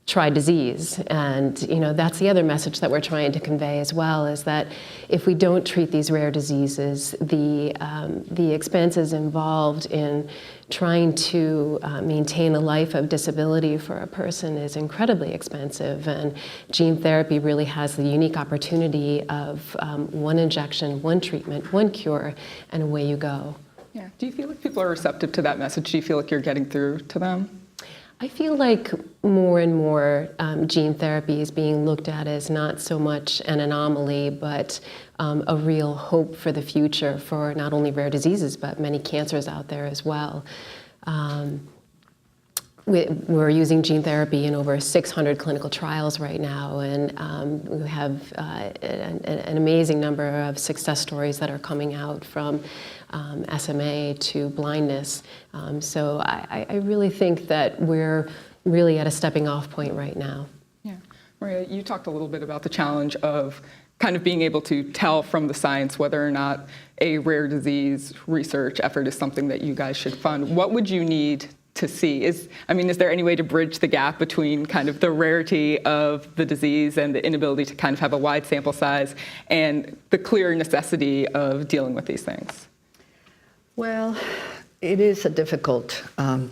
try disease. And you know, that's the other message that we're trying to convey as well, is that if we don't treat these rare diseases, the expenses involved in trying to maintain a life of disability for a person is incredibly expensive. And gene therapy really has the unique opportunity of one injection, one treatment, one cure, and away you go. Yeah. Do you feel like people are receptive to that message? Do you feel like you're getting through to them? I feel like more and more gene therapy is being looked at as not so much an anomaly, but a real hope for the future for not only rare diseases, but many cancers out there as well. We're using gene therapy in over 600 clinical trials right now, and we have an amazing number of success stories that are coming out from SMA to blindness. So I really think that we're really at a stepping off point right now. Yeah. Maria, you talked a little bit about the challenge of kind of being able to tell from the science whether or not a rare disease research effort is something that you guys should fund. What would you need to see? Is there any way to bridge the gap between kind of the rarity of the disease and the inability to kind of have a wide sample size and the clear necessity of dealing with these things? Well, it is a difficult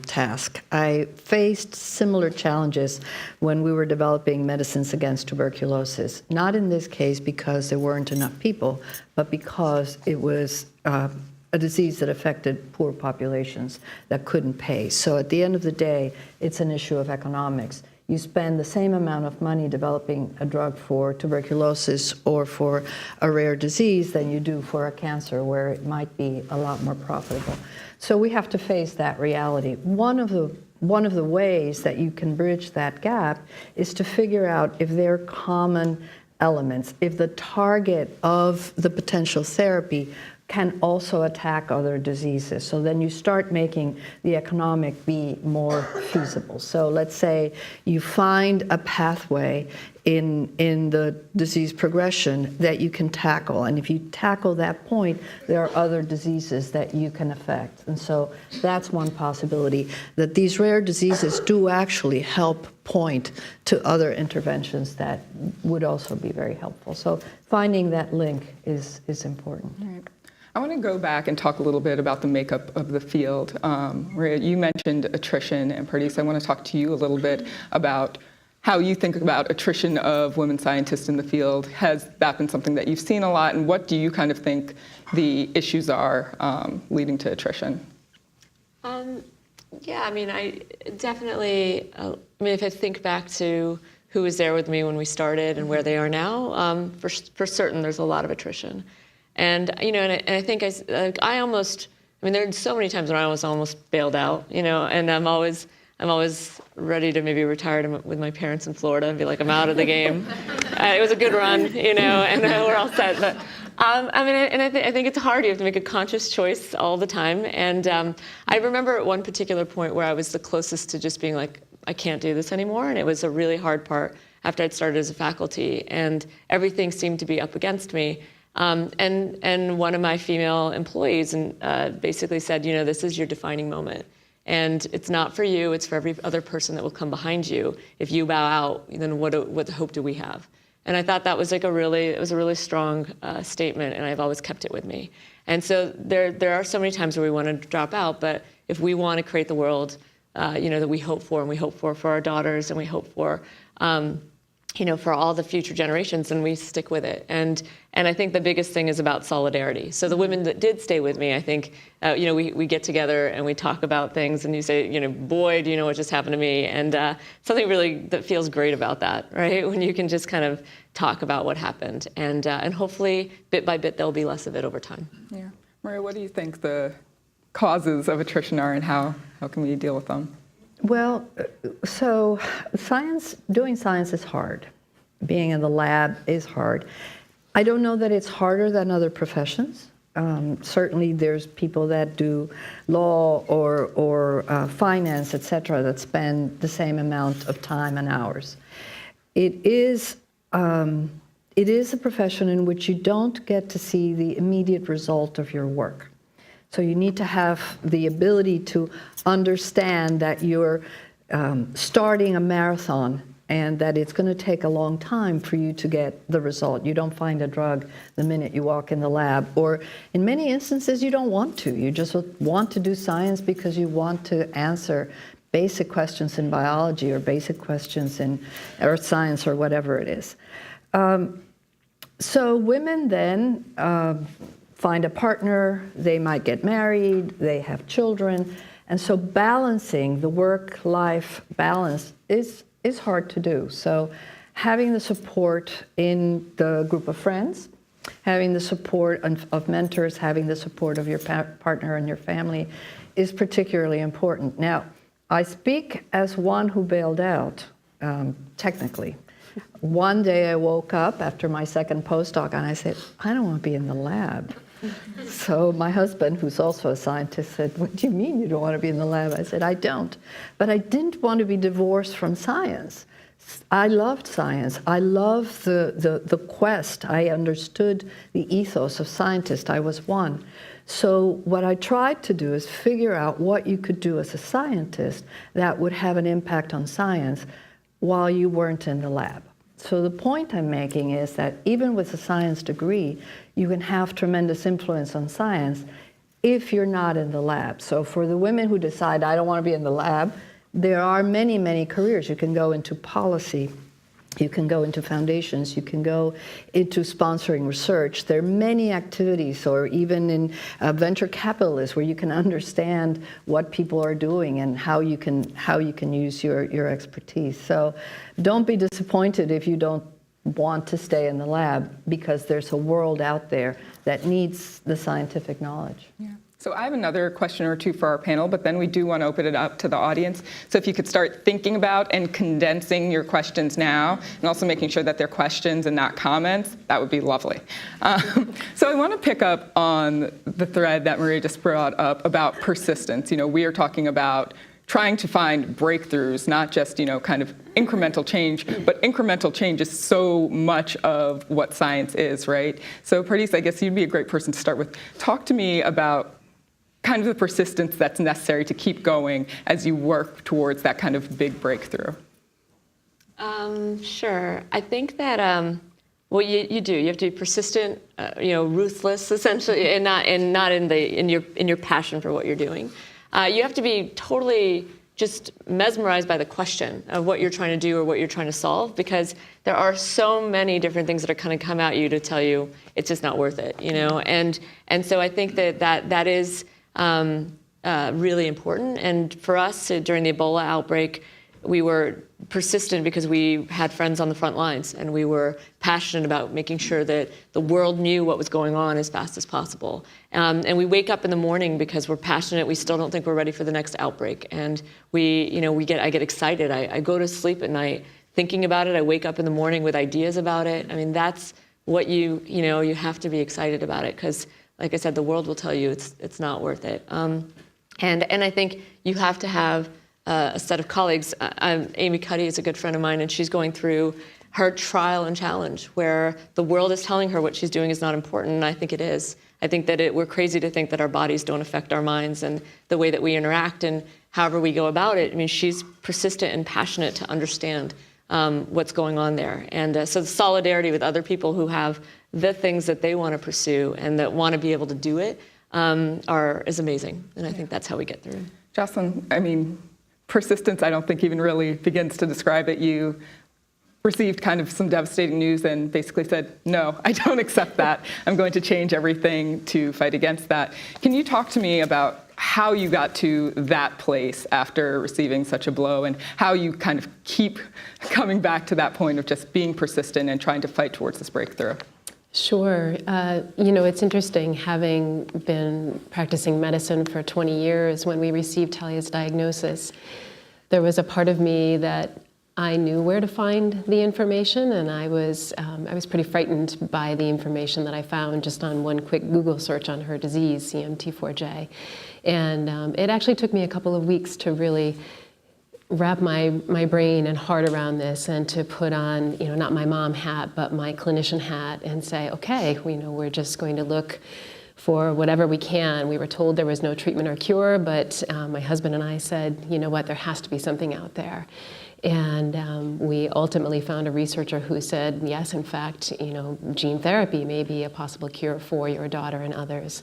task. I faced similar challenges when we were developing medicines against tuberculosis. Not in this case because there weren't enough people, but because it was a disease that affected poor populations that couldn't pay. So at the end of the day, it's an issue of economics. You spend the same amount of money developing a drug for tuberculosis or for a rare disease than you do for a cancer, where it might be a lot more profitable. So we have to face that reality. One of the ways that you can bridge that gap is to figure out if there are common elements, if the target of the potential therapy can also attack other diseases. So then you start making the economic be more feasible. So let's say you find a pathway in the disease progression that you can tackle. And if you tackle that point, there are other diseases that you can affect. And so that's one possibility, that these rare diseases do actually help point to other interventions that would also be very helpful. So finding that link is important. Right. I want to go back and talk a little bit about the makeup of the field. Maria, you mentioned attrition, and Pardis, I want to talk to you a little bit about how you think about attrition of women scientists in the field. Has that been something that you've seen a lot, and what do you kind of think the issues are leading to attrition? Yeah, I definitely, if I think back to who was there with me when we started and where they are now, for certain there's a lot of attrition. And and I think I almost, there are so many times when I was almost bailed out, and I'm always ready to maybe retire with my parents in Florida and be like, I'm out of the game. It was a good run, and we're all set. But I think it's hard. You have to make a conscious choice all the time. And I remember at one particular point where I was the closest to just being like, I can't do this anymore, and it was a really hard part after I'd started as a faculty, and everything seemed to be up against me. And one of my female employees basically said, this is your defining moment. And it's not for you, it's for every other person that will come behind you. If you bow out, then what hope do we have? And I thought that was it was a really strong statement, and I've always kept it with me. And so there are so many times where we want to drop out, but if we want to create the world, that we hope for, and we hope for our daughters, and we hope for, for all the future generations, and we stick with it. And I think the biggest thing is about solidarity. So the women that did stay with me, I think, we get together and we talk about things, and you say, boy, do you know what just happened to me? And something really that feels great about that, right? When you can just kind of talk about what happened, and hopefully, bit by bit, there'll be less of it over time. Yeah, Maria, what do you think the causes of attrition are, and how can we deal with them? Well, so doing science is hard. Being in the lab is hard. I don't know that it's harder than other professions. Certainly there's people that do law or finance, etc., that spend the same amount of time and hours. It is a profession in which you don't get to see the immediate result of your work. So you need to have the ability to understand that you're starting a marathon and that it's going to take a long time for you to get the result. You don't find a drug the minute you walk in the lab, or in many instances you don't want to. You just want to do science because you want to answer basic questions in biology or basic questions in earth science or whatever it is. So women then find a partner, they might get married, they have children, and so balancing the work-life balance is hard to do. So having the support in the group of friends, having the support of mentors, having the support of your partner and your family is particularly important. Now, I speak as one who bailed out, technically. One day I woke up after my second postdoc and I said, I don't want to be in the lab. So my husband, who's also a scientist, said, what do you mean you don't want to be in the lab? I said, I don't. But I didn't want to be divorced from science. I loved science. I loved the quest. I understood the ethos of scientists. I was one. So what I tried to do is figure out what you could do as a scientist that would have an impact on science while you weren't in the lab. So the point I'm making is that even with a science degree, you can have tremendous influence on science if you're not in the lab. So for the women who decide, I don't want to be in the lab, there are many, many careers. You can go into policy, you can go into foundations, you can go into sponsoring research. There are many activities, or even in venture capitalists, where you can understand what people are doing and how you can use your expertise. So don't be disappointed if you don't want to stay in the lab, because there's a world out there that needs the scientific knowledge. Yeah. So I have another question or two for our panel, but then we do want to open it up to the audience. So if you could start thinking about and condensing your questions now, and also making sure that they're questions and not comments, that would be lovely. So I want to pick up on the thread that Maria just brought up about persistence. We are talking about trying to find breakthroughs, not just, kind of incremental change, but incremental change is so much of what science is, right? So Pardis, I guess you'd be a great person to start with. Talk to me about kind of the persistence that's necessary to keep going as you work towards that kind of big breakthrough. Sure. I think that, you do. You have to be persistent, ruthless, essentially, and not in your passion for what you're doing. You have to be totally just mesmerized by the question of what you're trying to do or what you're trying to solve, because there are so many different things that are kind of come at you to tell you it's just not worth it, And so I think that is really important. And for us, during the Ebola outbreak, we were persistent because we had friends on the front lines, and we were passionate about making sure that the world knew what was going on as fast as possible. And we wake up in the morning because we're passionate. We still don't think we're ready for the next outbreak. And I get excited. I go to sleep at night thinking about it. I wake up in the morning with ideas about it. I mean, that's what you have to be excited about it, because, like I said, the world will tell you it's not worth it. And I think you have to have a set of colleagues. Amy Cuddy is a good friend of mine, and she's going through her trial and challenge, where the world is telling her what she's doing is not important, and I think it is. I think that we're crazy to think that our bodies don't affect our minds and the way that we interact and however we go about it. I mean, she's persistent and passionate to understand what's going on there. And so the solidarity with other people who have the things that they want to pursue and that want to be able to do it is amazing. And I think that's how we get through. Jocelyn, I mean, persistence, I don't think even really begins to describe it. You received kind of some devastating news and basically said, no, I don't accept that. I'm going to change everything to fight against that. Can you talk to me about how you got to that place after receiving such a blow and how you kind of keep coming back to that point of just being persistent and trying to fight towards this breakthrough? Sure. It's interesting, having been practicing medicine for 20 years, when we received Talia's diagnosis, there was a part of me that I knew where to find the information, and I was pretty frightened by the information that I found just on one quick Google search on her disease, CMT Forge. And it actually took me a couple of weeks to really wrap my brain and heart around this, and to put on, not my mom hat, but my clinician hat, and say, okay, we're just going to look for whatever we can. We were told there was no treatment or cure, but my husband and I said, you know what, there has to be something out there. And we ultimately found a researcher who said, yes, in fact, gene therapy may be a possible cure for your daughter and others.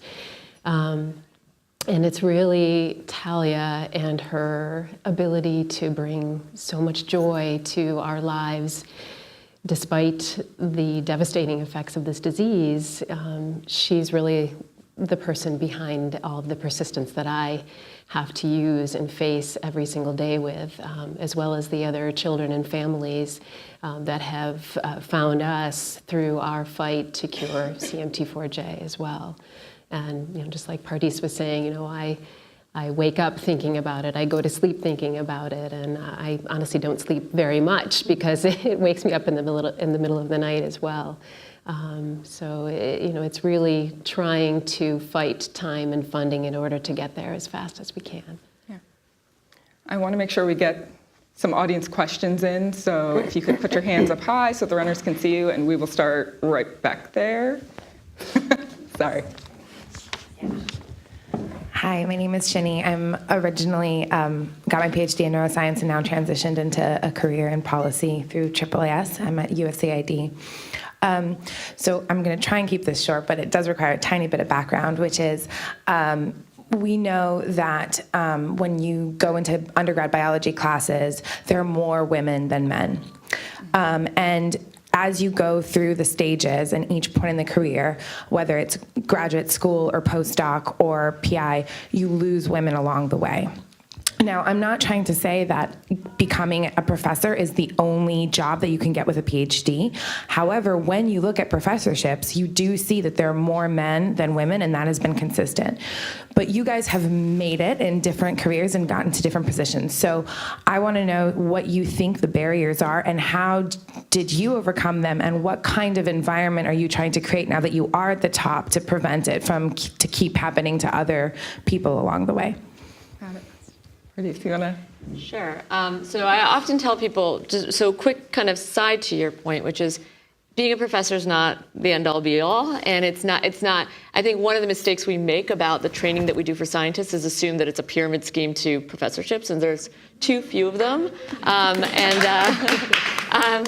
And it's really Talia and her ability to bring so much joy to our lives, despite the devastating effects of this disease. She's really the person behind all of the persistence that I have to use and face every single day with, as well as the other children and families that have found us through our fight to cure CMT Forge as well. And just like Pardis was saying, I wake up thinking about it, I go to sleep thinking about it, and I honestly don't sleep very much because it wakes me up in the middle of the night as well. So it's really trying to fight time and funding in order to get there as fast as we can. Yeah. I want to make sure we get some audience questions in, so if you could put your hands up high so the runners can see you, and we will start right back there. Sorry. Hi, my name is Shinny. I'm originally got my PhD in neuroscience and now transitioned into a career in policy through AAAS. I'm at USAID. So I'm going to try and keep this short, but it does require a tiny bit of background, which is we know that when you go into undergrad biology classes, there are more women than men. And as you go through the stages and each point in the career, whether it's graduate school or postdoc or PI, you lose women along the way. Now, I'm not trying to say that becoming a professor is the only job that you can get with a PhD. However, when you look at professorships, you do see that there are more men than women, and that has been consistent. But you guys have made it in different careers and gotten to different positions. So I want to know what you think the barriers are, and how did you overcome them, and what kind of environment are you trying to create now that you are at the top to prevent it to keep happening to other people along the way? If you want to. Sure. So I often tell people, so quick kind of side to your point, which is being a professor is not the end-all be-all, and it's not. I think one of the mistakes we make about the training that we do for scientists is assume that it's a pyramid scheme to professorships, and there's too few of them.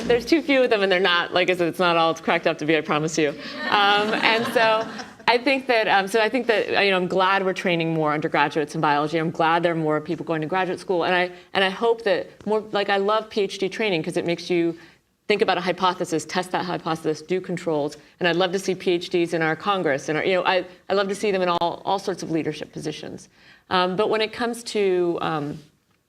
There's too few of them, and they're not, like I said, it's not all it's cracked up to be, I promise you. And so I think that I'm glad we're training more undergraduates in biology. I'm glad there are more people going to graduate school, and I hope that more. Like, I love PhD training because it makes you think about a hypothesis, test that hypothesis, do controls, and I'd love to see PhDs in our Congress, and I love to see them in all sorts of leadership positions. But when it comes to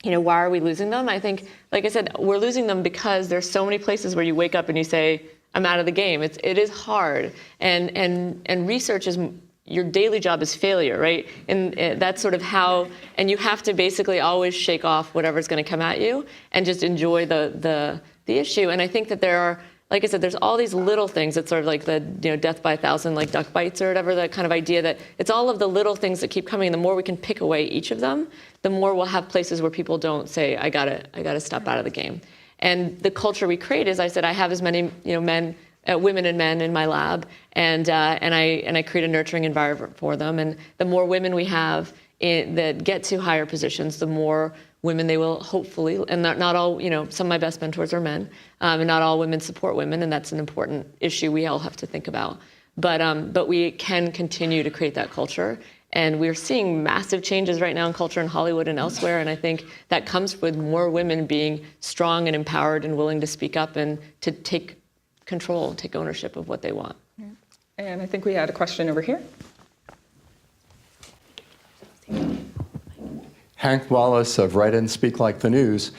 why are we losing them? I think, like I said, we're losing them because there's so many places where you wake up and you say, I'm out of the game. It is hard, and research is, your daily job is failure, right? And that's sort of how, and you have to basically always shake off whatever's going to come at you and just enjoy the issue. And I think that there are, like I said, there's all these little things. It's sort of like the death by 1,000 like duck bites or whatever. That kind of idea that it's all of the little things that keep coming. And the more we can pick away each of them, the more we'll have places where people don't say, I gotta step out of the game. And the culture we create is, I said, I have as many women and men in my lab, and I create a nurturing environment for them. And the more women we have that get to higher positions, the more women they will hopefully, and not all, some of my best mentors are men, and not all women support women, and that's an important issue we all have to think about. But we can continue to create that culture. And we're seeing massive changes right now in culture in Hollywood and elsewhere. And I think that comes with more women being strong and empowered and willing to speak up and to take control, take ownership of what they want. And I think we had a question over here. Hank Wallace of Write and Speak Like the News.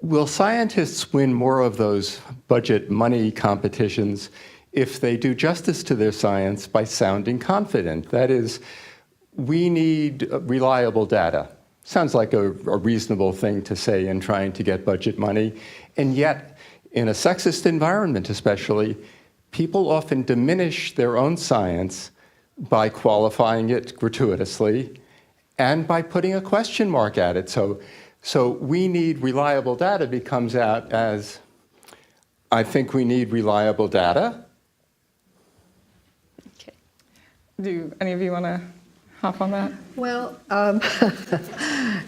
Will scientists win more of those budget money competitions if they do justice to their science by sounding confident? That is, we need reliable data. Sounds like a reasonable thing to say in trying to get budget money. And yet, in a sexist environment especially, people often diminish their own science by qualifying it gratuitously and by putting a question mark at it. So we need reliable data becomes out as, I think we need reliable data. Okay. Do any of you want to hop on that? Well,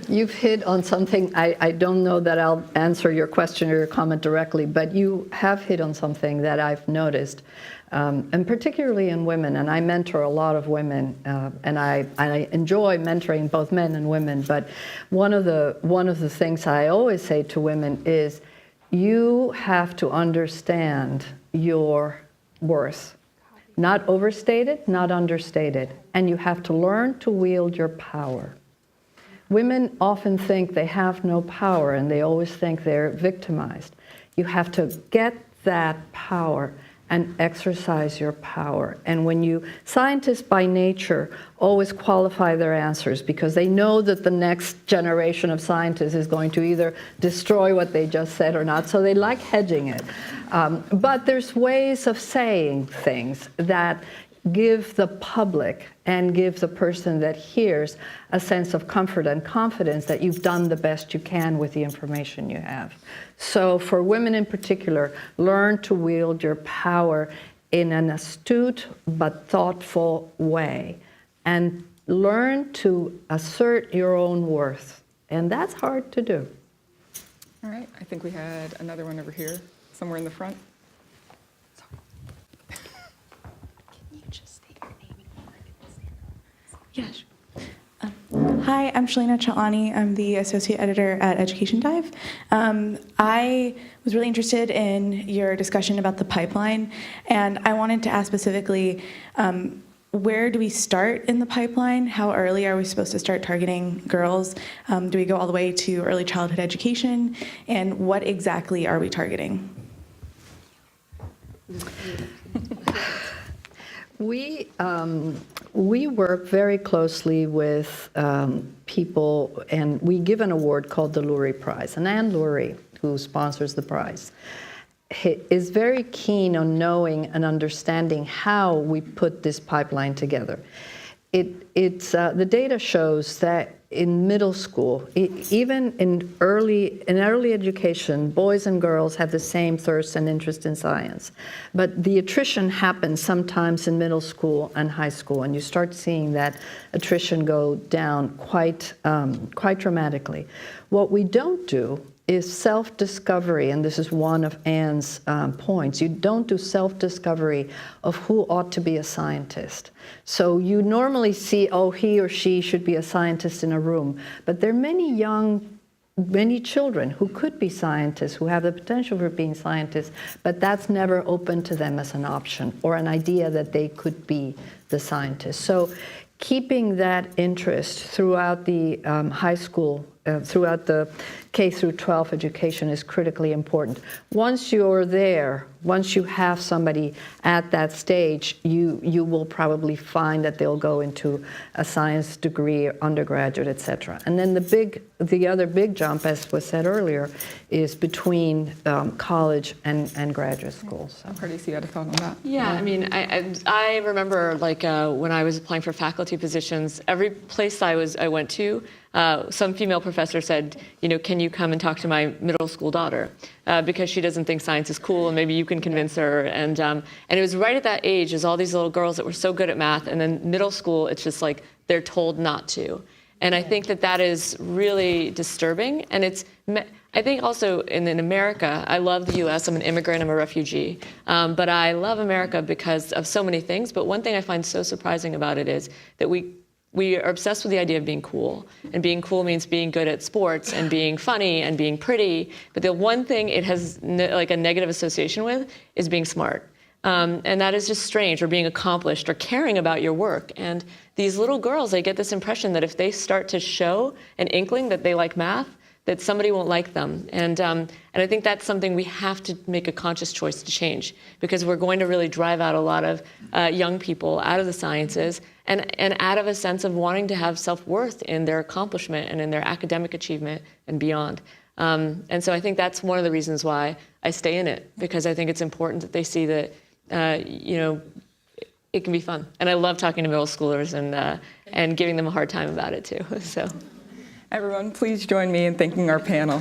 you've hit on something. I don't know that I'll answer your question or your comment directly, but you have hit on something that I've noticed, and particularly in women. And I mentor a lot of women, and I enjoy mentoring both men and women. But one of the things I always say to women is, you have to understand your worth. Not overstated, not understated. And you have to learn to wield your power. Women often think they have no power, and they always think they're victimized. You have to get that power and exercise your power. And scientists by nature always qualify their answers because they know that the next generation of scientists is going to either destroy what they just said or not, so they like hedging it. But there's ways of saying things that give the public and give the person that hears a sense of comfort and confidence that you've done the best you can with the information you have. So for women in particular, learn to wield your power in an astute but thoughtful way, and learn to assert your own worth. And that's hard to do. All right, I think we had another one over here, somewhere in the front. Yes. Hi, I'm Shalina Chalani. I'm the associate editor at Education Dive. I was really interested in your discussion about the pipeline, and I wanted to ask specifically, where do we start in the pipeline? How early are we supposed to start targeting girls? Do we go all the way to early childhood education? And what exactly are we targeting? We work very closely with people, and we give an award called the Lurie Prize. And Anne Lurie, who sponsors the prize, is very keen on knowing and understanding how we put this pipeline together. The data shows that in middle school, even in early education, boys and girls have the same thirst and interest in science. But the attrition happens sometimes in middle school and high school, and you start seeing that attrition go down quite dramatically. What we don't do is self-discovery, and this is one of Anne's points. You don't do self-discovery of who ought to be a scientist. So you normally see, oh, he or she should be a scientist in a room, but there are many children who could be scientists, who have the potential for being scientists, but that's never open to them as an option or an idea that they could be the scientist. So keeping that interest throughout the high school, throughout the K through 12 education is critically important. Once you're there, once you have somebody at that stage, you will probably find that they'll go into a science degree, undergraduate, etc. And then the other big jump, as was said earlier, is between college and graduate school. So. Curtis, you had a thought on that? Yeah, I mean, I remember when I was applying for faculty positions, every place I went to, some female professor said, can can you come and talk to my middle school daughter? Because she doesn't think science is cool, and maybe you can convince her. And it was right at that age, as all these little girls that were so good at math, and then middle school, it's just like they're told not to. And I think that is really disturbing. And I think also in America, I love the US, I'm an immigrant, I'm a refugee. But I love America because of so many things. But one thing I find so surprising about it is that we are obsessed with the idea of being cool. And being cool means being good at sports and being funny and being pretty. But the one thing it has like a negative association with is being smart. And that is just strange, or being accomplished, or caring about your work. And these little girls, they get this impression that if they start to show an inkling that they like math, that somebody won't like them. And I think that's something we have to make a conscious choice to change, because we're going to really drive out a lot of young people out of the sciences and out of a sense of wanting to have self-worth in their accomplishment and in their academic achievement and beyond. And so I think that's one of the reasons why I stay in it, because I think it's important that they see that it can be fun. And I love talking to middle schoolers and giving them a hard time about it too. So, everyone, please join me in thanking our panel.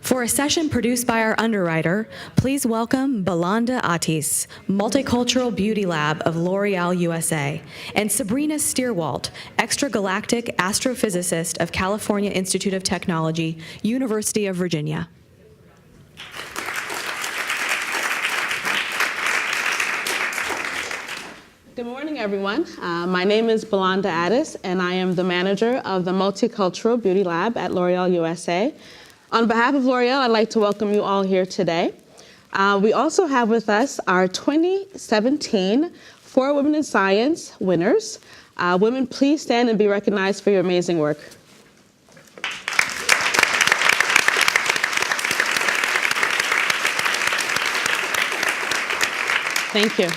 For a session produced by our underwriter, please welcome Belanda Atis, Multicultural Beauty Lab of L'Oreal USA, and Sabrina Stierwalt, Extragalactic Astrophysicist of California Institute of Technology, University of Virginia. Good morning, everyone. My name is Belanda Atis, and I am the manager of the Multicultural Beauty Lab at L'Oreal USA. On behalf of L'Oreal, I'd like to welcome you all here today. We also have with us our 2017 For Women in Science winners. Women, please stand and be recognized for your amazing work. Thank you.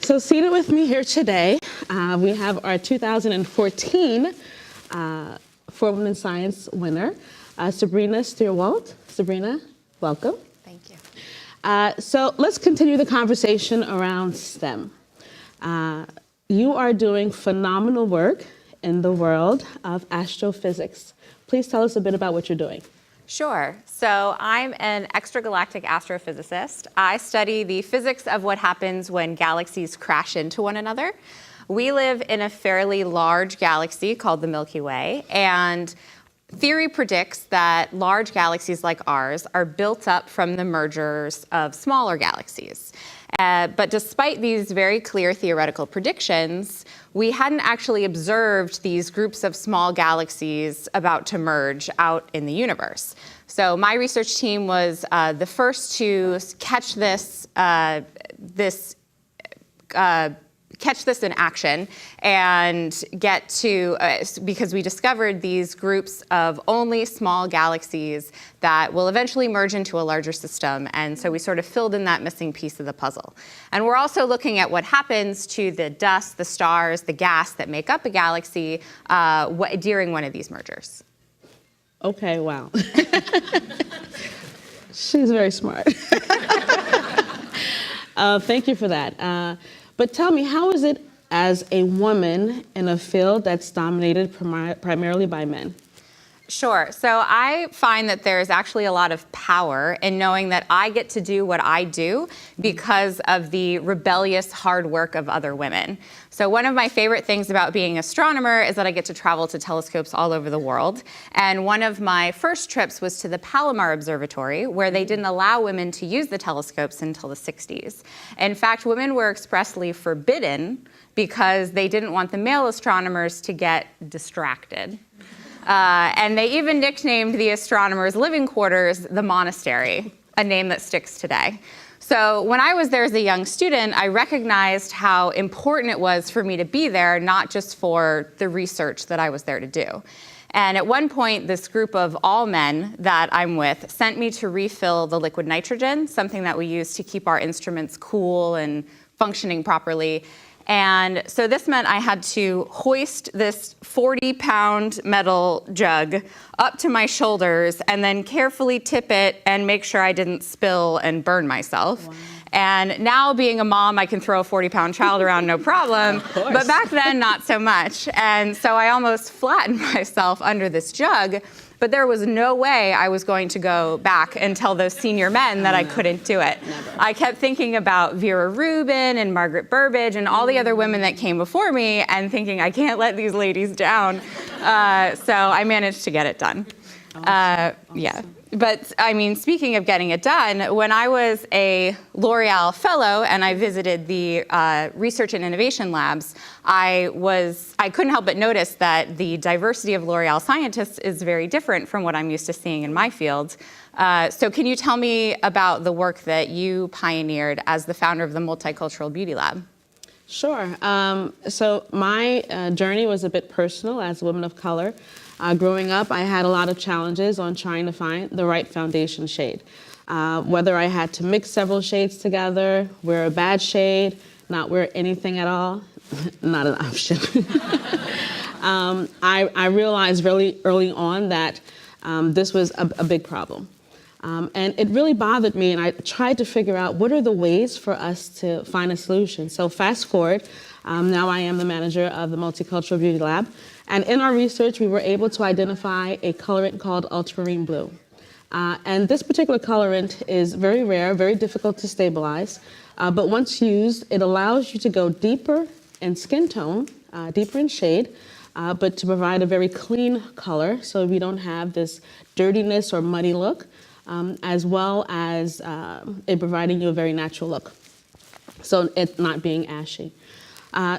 So seated with me here today, we have our 2014 For Women in Science winner, Sabrina Stierwalt. Sabrina, welcome. Thank you. So let's continue the conversation around STEM. You are doing phenomenal work in the world of astrophysics. Please tell us a bit about what you're doing. Sure. So I'm an extragalactic astrophysicist. I study the physics of what happens when galaxies crash into one another. We live in a fairly large galaxy called the Milky Way, and theory predicts that large galaxies like ours are built up from the mergers of smaller galaxies. But despite these very clear theoretical predictions, we hadn't actually observed these groups of small galaxies about to merge out in the universe. So my research team was the first to catch this in action and get to, because we discovered these groups of only small galaxies that will eventually merge into a larger system. And so we sort of filled in that missing piece of the puzzle. And we're also looking at what happens to the dust, the stars, the gas that make up a galaxy during one of these mergers. Okay, wow. She's very smart. Thank you for that. But tell me, how is it as a woman in a field that's dominated primarily by men? Sure. So I find that there's actually a lot of power in knowing that I get to do what I do because of the rebellious hard work of other women. So one of my favorite things about being an astronomer is that I get to travel to telescopes all over the world. And one of my first trips was to the Palomar Observatory, where they didn't allow women to use the telescopes until the 60s. In fact, women were expressly forbidden because they didn't want the male astronomers to get distracted. And they even nicknamed the astronomers' living quarters the monastery, a name that sticks today. So when I was there as a young student, I recognized how important it was for me to be there, not just for the research that I was there to do. And at one point, this group of all men that I'm with sent me to refill the liquid nitrogen, something that we use to keep our instruments cool and functioning properly. And so this meant I had to hoist this 40-pound metal jug up to my shoulders and then carefully tip it and make sure I didn't spill and burn myself. Wow. And now, being a mom, I can throw a 40-pound child around no problem, but back then, not so much. And so I almost flattened myself under this jug. But there was no way I was going to go back and tell those senior men that I couldn't do it. Never. I kept thinking about Vera Rubin and Margaret Burbage and all the other women that came before me and thinking, I can't let these ladies down. So I managed to get it done. Awesome. Yeah. But I mean, speaking of getting it done, when I was a L'Oreal fellow and I visited the research and innovation labs, I couldn't help but notice that the diversity of L'Oreal scientists is very different from what I'm used to seeing in my field. So can you tell me about the work that you pioneered as the founder of the Multicultural Beauty Lab? Sure. So my journey was a bit personal as a woman of color. Growing up, I had a lot of challenges on trying to find the right foundation shade. Whether I had to mix several shades together, wear a bad shade, not wear anything at all, not an option. I realized really early on that this was a big problem. And it really bothered me, and I tried to figure out what are the ways for us to find a solution. So fast forward, now I am the manager of the Multicultural Beauty Lab. And in our research, we were able to identify a colorant called ultramarine blue. And this particular colorant is very rare, very difficult to stabilize. But once used, it allows you to go deeper in skin tone, deeper in shade, but to provide a very clean color so we don't have this dirtiness or muddy look, as well as it providing you a very natural look. So it not being ashy.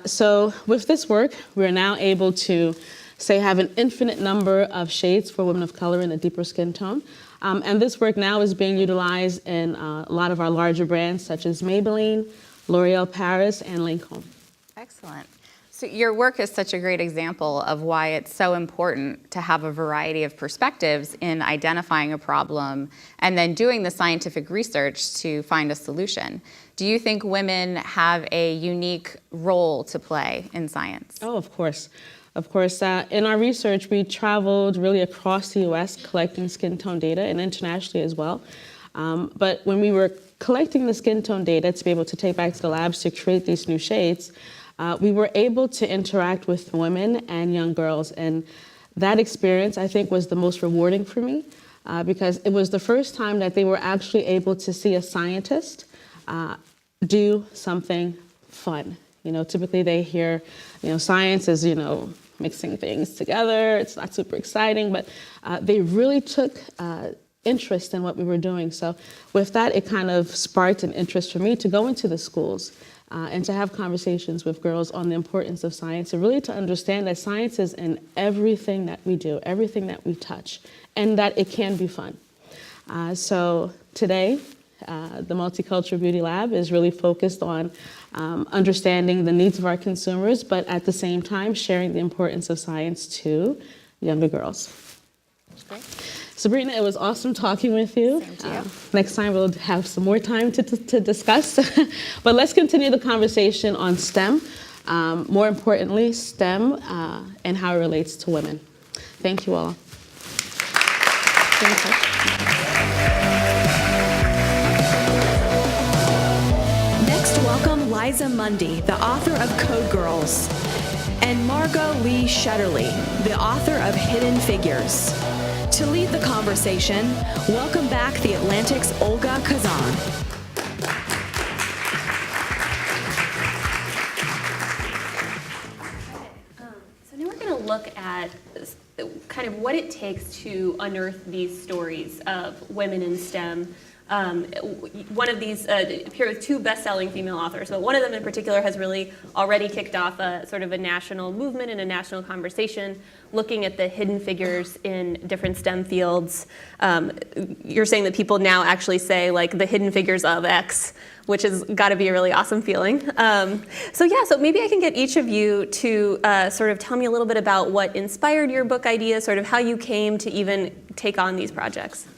So with this work, we're now able to, say, have an infinite number of shades for women of color in a deeper skin tone. And this work now is being utilized in a lot of our larger brands, such as Maybelline, L'Oreal Paris, and Lancôme. Excellent. So your work is such a great example of why it's so important to have a variety of perspectives in identifying a problem and then doing the scientific research to find a solution. Do you think women have a unique role to play in science? Oh, of course. Of course. In our research, we traveled really across the U.S. collecting skin tone data and internationally as well. But when we were collecting the skin tone data to be able to take back to the labs to create these new shades, we were able to interact with women and young girls. And that experience, I think, was the most rewarding for me because it was the first time that they were actually able to see a scientist do something fun. You know, typically they hear, science is, mixing things together. It's not super exciting, but they really took interest in what we were doing. So with that, it kind of sparked an interest for me to go into the schools and to have conversations with girls on the importance of science, and really to understand that science is in everything that we do, everything that we touch, and that it can be fun. So today, the Multicultural Beauty Lab is really focused on understanding the needs of our consumers, but at the same time, sharing the importance of science to younger girls. Great. Sabrina, it was awesome talking with you. Same to you. Next time we'll have some more time to discuss. But let's continue the conversation on STEM. More importantly, STEM and how it relates to women. Thank you all. Next, welcome Liza Mundy, the author of Code Girls, and Margot Lee Shetterly, the author of Hidden Figures. To lead the conversation, welcome back The Atlantic's Olga Kazan. So now we're going to look at kind of what it takes to unearth these stories of women in STEM. One of these appear with two best-selling female authors, but one of them in particular has really already kicked off a sort of a national movement and a national conversation looking at the hidden figures in different STEM fields. You're saying that people now actually say like the hidden figures of X, which has got to be a really awesome feeling. So maybe I can get each of you to sort of tell me a little bit about what inspired your book idea, sort of how you came to even take on these projects.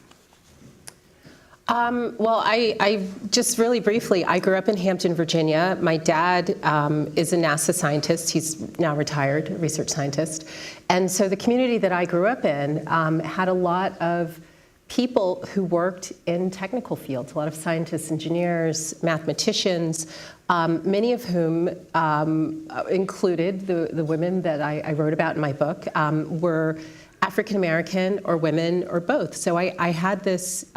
Well, I just really briefly, I grew up in Hampton, Virginia. My dad is a NASA scientist. He's now retired, a research scientist. And so the community that I grew up in had a lot of people who worked in technical fields, a lot of scientists, engineers, mathematicians, many of whom included the women that I wrote about in my book were African American or women or both. So I had this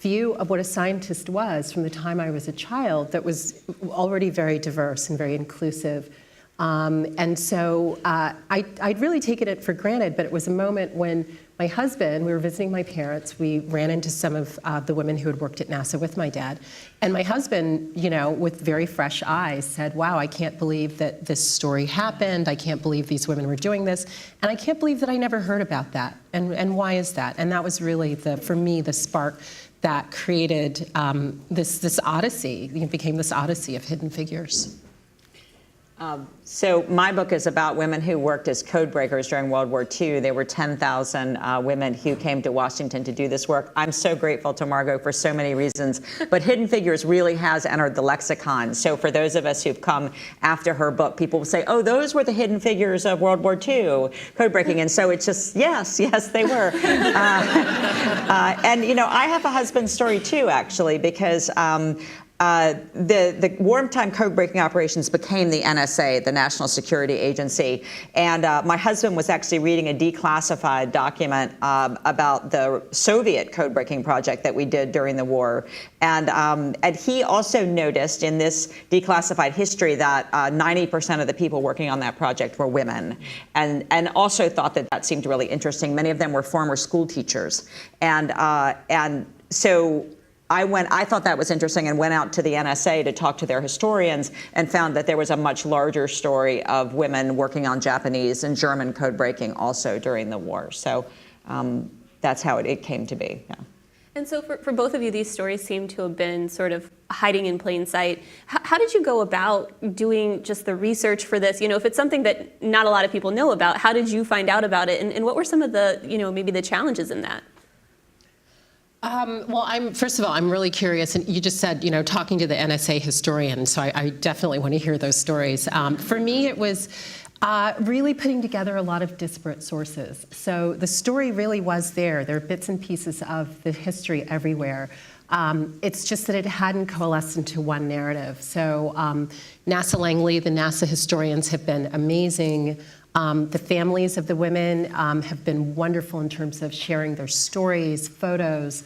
view of what a scientist was from the time I was a child that was already very diverse and very inclusive. And so I'd really taken it for granted, but it was a moment when my husband, we were visiting my parents, we ran into some of the women who had worked at NASA with my dad. And my husband, with very fresh eyes said, wow, I can't believe that this story happened. I can't believe these women were doing this. And I can't believe that I never heard about that. And why is that? And that was really, for me, the spark that created this odyssey. It became this odyssey of hidden figures. So my book is about women who worked as code breakers during World War II. There were 10,000 women who came to Washington to do this work. I'm so grateful to Margot for so many reasons, but Hidden Figures really has entered the lexicon. So for those of us who've come after her book, people will say, oh, those were the hidden figures of World War II, code breaking. And so it's just, yes, they were. And I have a husband story too, actually, because the wartime code-breaking operations became the NSA, the National Security Agency. And my husband was actually reading a declassified document about the Soviet code-breaking project that we did during the war. And he also noticed in this declassified history that 90% of the people working on that project were women, and also thought that seemed really interesting. Many of them were former school teachers. And so I thought that was interesting and went out to the NSA to talk to their historians and found that there was a much larger story of women working on Japanese and German code breaking also during the war. So that's how it came to be. Yeah. And so for both of you, these stories seem to have been sort of hiding in plain sight. How did you go about doing just the research for this? If it's something that not a lot of people know about, how did you find out about it? And what were some of the, maybe the challenges in that? Well, first of all, I'm really curious, and you just said, talking to the NSA historian, so I definitely want to hear those stories. For me, it was really putting together a lot of disparate sources. So the story really was there. There are bits and pieces of the history everywhere. It's just that it hadn't coalesced into one narrative. So NASA Langley, the NASA historians have been amazing. The families of the women have been wonderful in terms of sharing their stories, photos,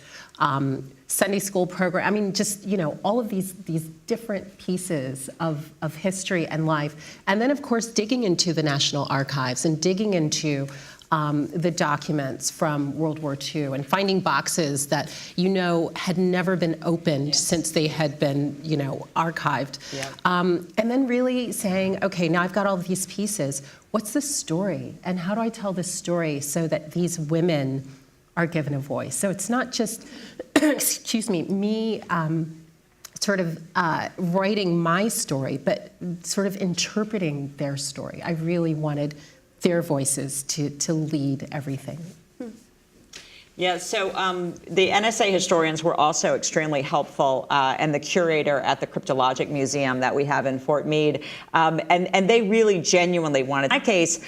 Sunday school program. I mean, just, all of these different pieces of history and life. And then, of course, digging into the National Archives and digging into the documents from World War II and finding boxes that, had never been opened since they had been, archived. Yeah. And then really saying, okay, now I've got all these pieces. What's the story? And how do I tell this story so that these women are given a voice? So it's not just, excuse me sort of writing my story, but sort of interpreting their story. I really wanted their voices to lead everything. Yeah, so the NSA historians were also extremely helpful, and the curator at the Cryptologic Museum that we have in Fort Meade, and they really genuinely wanted. In my case,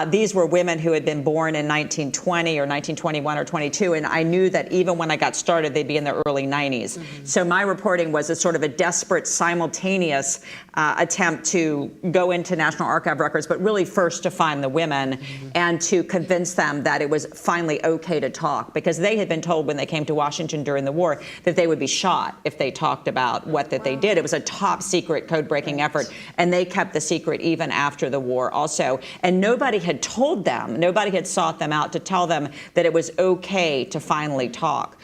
these were women who had been born in 1920 or 1921 or 22, and I knew that even when I got started, they'd be in their early 90s. Mm-hmm. So my reporting was a sort of a desperate, simultaneous attempt to go into National Archive records, but really first to find the women and to convince them that it was finally okay to talk, because they had been told when they came to Washington during the war that they would be shot if they talked about what that they did. It was a top secret code-breaking effort, and they kept the secret even after the war also. And nobody had told them, nobody had sought them out to tell them that it was okay to finally talk.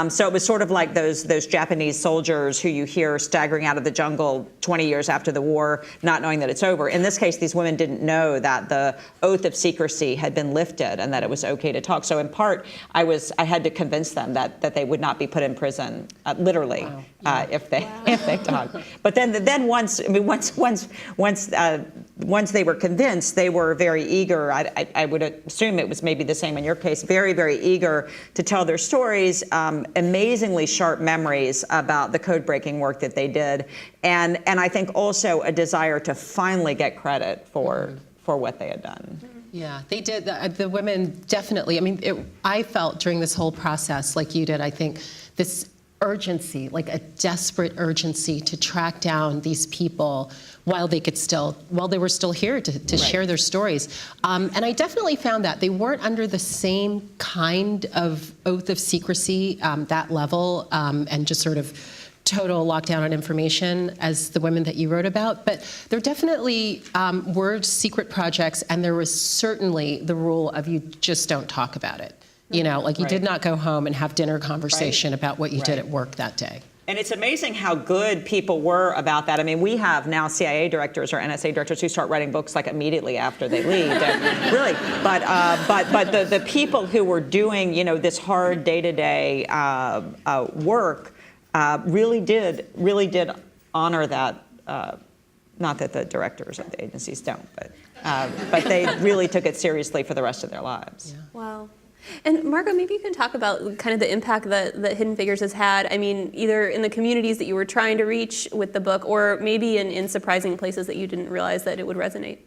So it was sort of like those Japanese soldiers who you hear staggering out of the jungle 20 years after the war, not knowing that it's over. In this case, these women didn't know that the oath of secrecy had been lifted and that it was okay to talk. So in part, I had to convince them that they would not be put in prison, literally, if they talked. But then once they were convinced, they were very eager. I would assume it was maybe the same in your case. Very, very eager to tell their stories. Amazingly sharp memories about the code-breaking work that they did, and I think also a desire to finally get credit for what they had done. Yeah, they did. The women definitely. I mean, I felt during this whole process, like you did, I think, this urgency, like a desperate urgency to track down these people while they were still here to share their stories. And I definitely found that they weren't under the same kind of oath of secrecy, that level, and just sort of total lockdown on information as the women that you wrote about, but there definitely were secret projects, and there was certainly the rule of you just don't talk about it. You did not go home and have dinner conversation about what you did at work that day. And it's amazing how good people were about that. I mean, we have now CIA directors or NSA directors who start writing books like immediately after they leave. Really, but the people who were doing this hard day-to-day work really did honor that. Not that the directors of the agencies don't, but they really took it seriously for the rest of their lives. Yeah. Wow. And Margot, maybe you can talk about kind of the impact that Hidden Figures has had. I mean, either in the communities that you were trying to reach with the book, or maybe in surprising places that you didn't realize that it would resonate.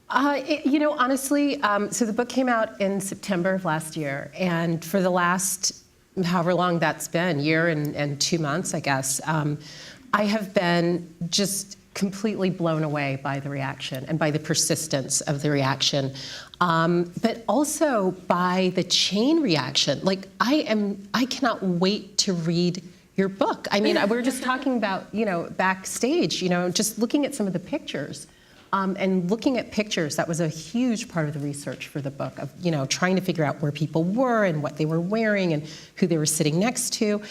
Honestly, so the book came out in September of last year, and for the last however long that's been, year and 2 months, I guess, I have been just completely blown away by the reaction and by the persistence of the reaction, but also by the chain reaction. Like, I cannot wait to read your book. I mean, we were just talking about, backstage, just looking at some of the pictures. And looking at pictures, that was a huge part of the research for the book, of trying to figure out where people were and what they were wearing and who they were sitting next to.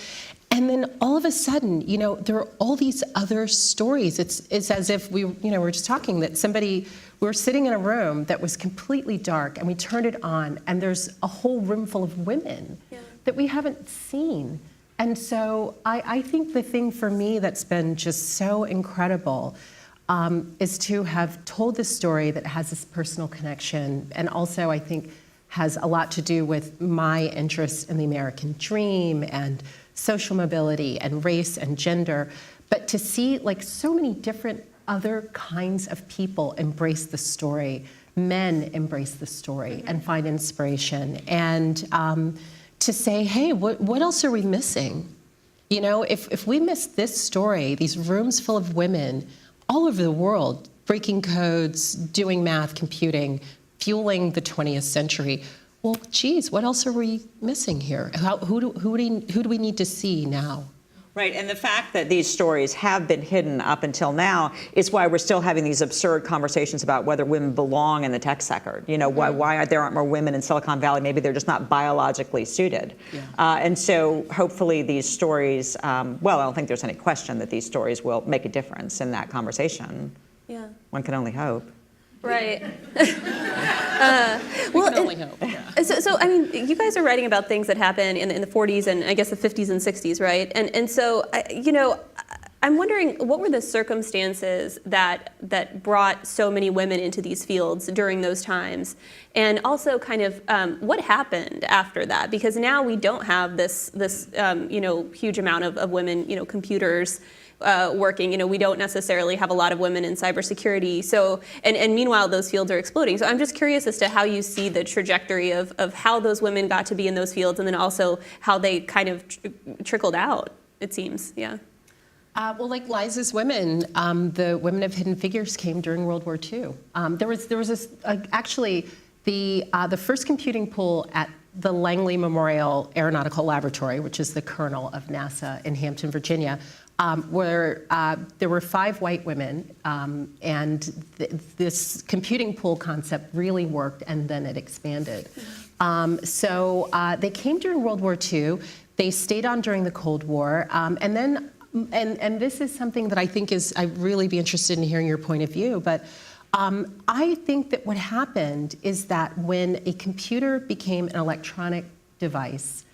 And then all of a sudden, there are all these other stories. It's as if we were just talking that we were sitting in a room that was completely dark, and we turned it on, and there's a whole room full of women that we haven't seen. And so I think the thing for me that's been just so incredible is to have told this story that has this personal connection, and also I think has a lot to do with my interest in the American dream and social mobility and race and gender, but to see so many different other kinds of people embrace the story, men embrace the story and find inspiration, and to say, hey, what else are we missing? If we miss this story, these rooms full of women all over the world, breaking codes, doing math, computing, fueling the 20th century. Well, geez, what else are we missing here? Who do we need to see now? Right, and the fact that these stories have been hidden up until now is why we're still having these absurd conversations about whether women belong in the tech sector. You know, why there aren't more women in Silicon Valley? Maybe they're just not biologically suited. Yeah. And so hopefully these stories, well, I don't think there's any question that these stories will make a difference in that conversation. Yeah. One can only hope. Right. We can only hope. Yeah. So, I mean, you guys are writing about things that happen in the 40s and I guess the 50s and 60s, right? And so, you know, I'm wondering what were the circumstances that brought so many women into these fields during those times, and also kind of what happened after that? Because now we don't have this you know, huge amount of women, you know, computers. Working, you know, we don't necessarily have a lot of women in cybersecurity. So, and meanwhile, those fields are exploding. So I'm just curious as to how you see the trajectory of how those women got to be in those fields, and then also how they kind of trickled out, it seems, yeah. Well, like Liza's women, the women of Hidden Figures came during World War II. There was this, actually, the first computing pool at the Langley Memorial Aeronautical Laboratory, which is the kernel of NASA in Hampton, Virginia, where there were 5 white women, and this computing pool concept really worked, and then it expanded. So they came during World War II. They stayed on during the Cold War, and then, and this is something that I think is, I'd really be interested in hearing your point of view, but I think that what happened is that when a computer became an electronic device,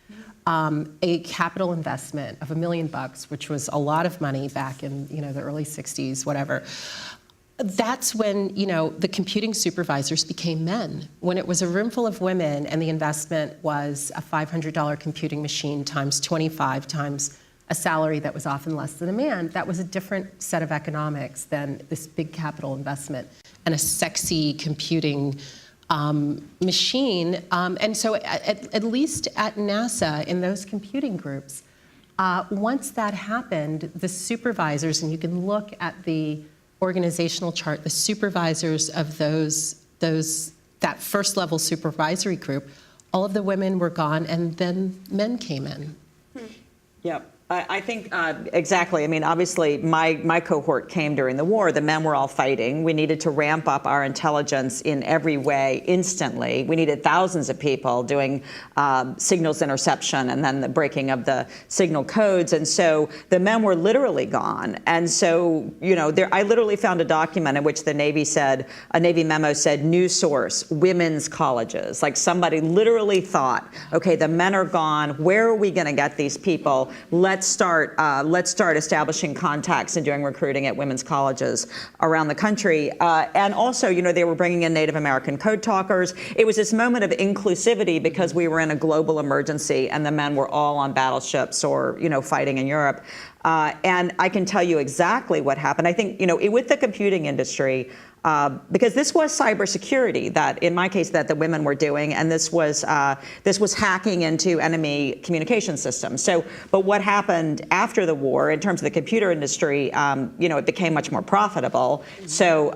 a capital investment of $1 million, which was a lot of money back in, you know, the early 60s, whatever. That's when, you know, the computing supervisors became men. When it was a room full of women and the investment was a $500 computing machine times 25 times a salary that was often less than a man, that was a different set of economics than this big capital investment and a sexy computing machine. And so at least at NASA, in those computing groups, once that happened, the supervisors, and you can look at the organizational chart, the supervisors of that first level supervisory group, all of the women were gone, and then men came in. Yep. I think exactly. I mean, obviously, my cohort came during the war. The men were all fighting. We needed to ramp up our intelligence in every way instantly. We needed thousands of people doing signals interception and then the breaking of the signal codes. And so the men were literally gone. And so, you know, I literally found a document in which the Navy said, a Navy memo said, new source, women's colleges. Like somebody literally thought, okay, the men are gone. Where are we going to get these people? Let's start establishing contacts and doing recruiting at women's colleges around the country. And also, you know, they were bringing in Native American code talkers. It was this moment of inclusivity because we were in a global emergency and the men were all on battleships or, you know, fighting in Europe. And I can tell you exactly what happened. I think, you know, with the computing industry, because this was cybersecurity that, in my case, that the women were doing, and this was hacking into enemy communication systems. So, but what happened after the war, in terms of the computer industry, you know, it became much more profitable. So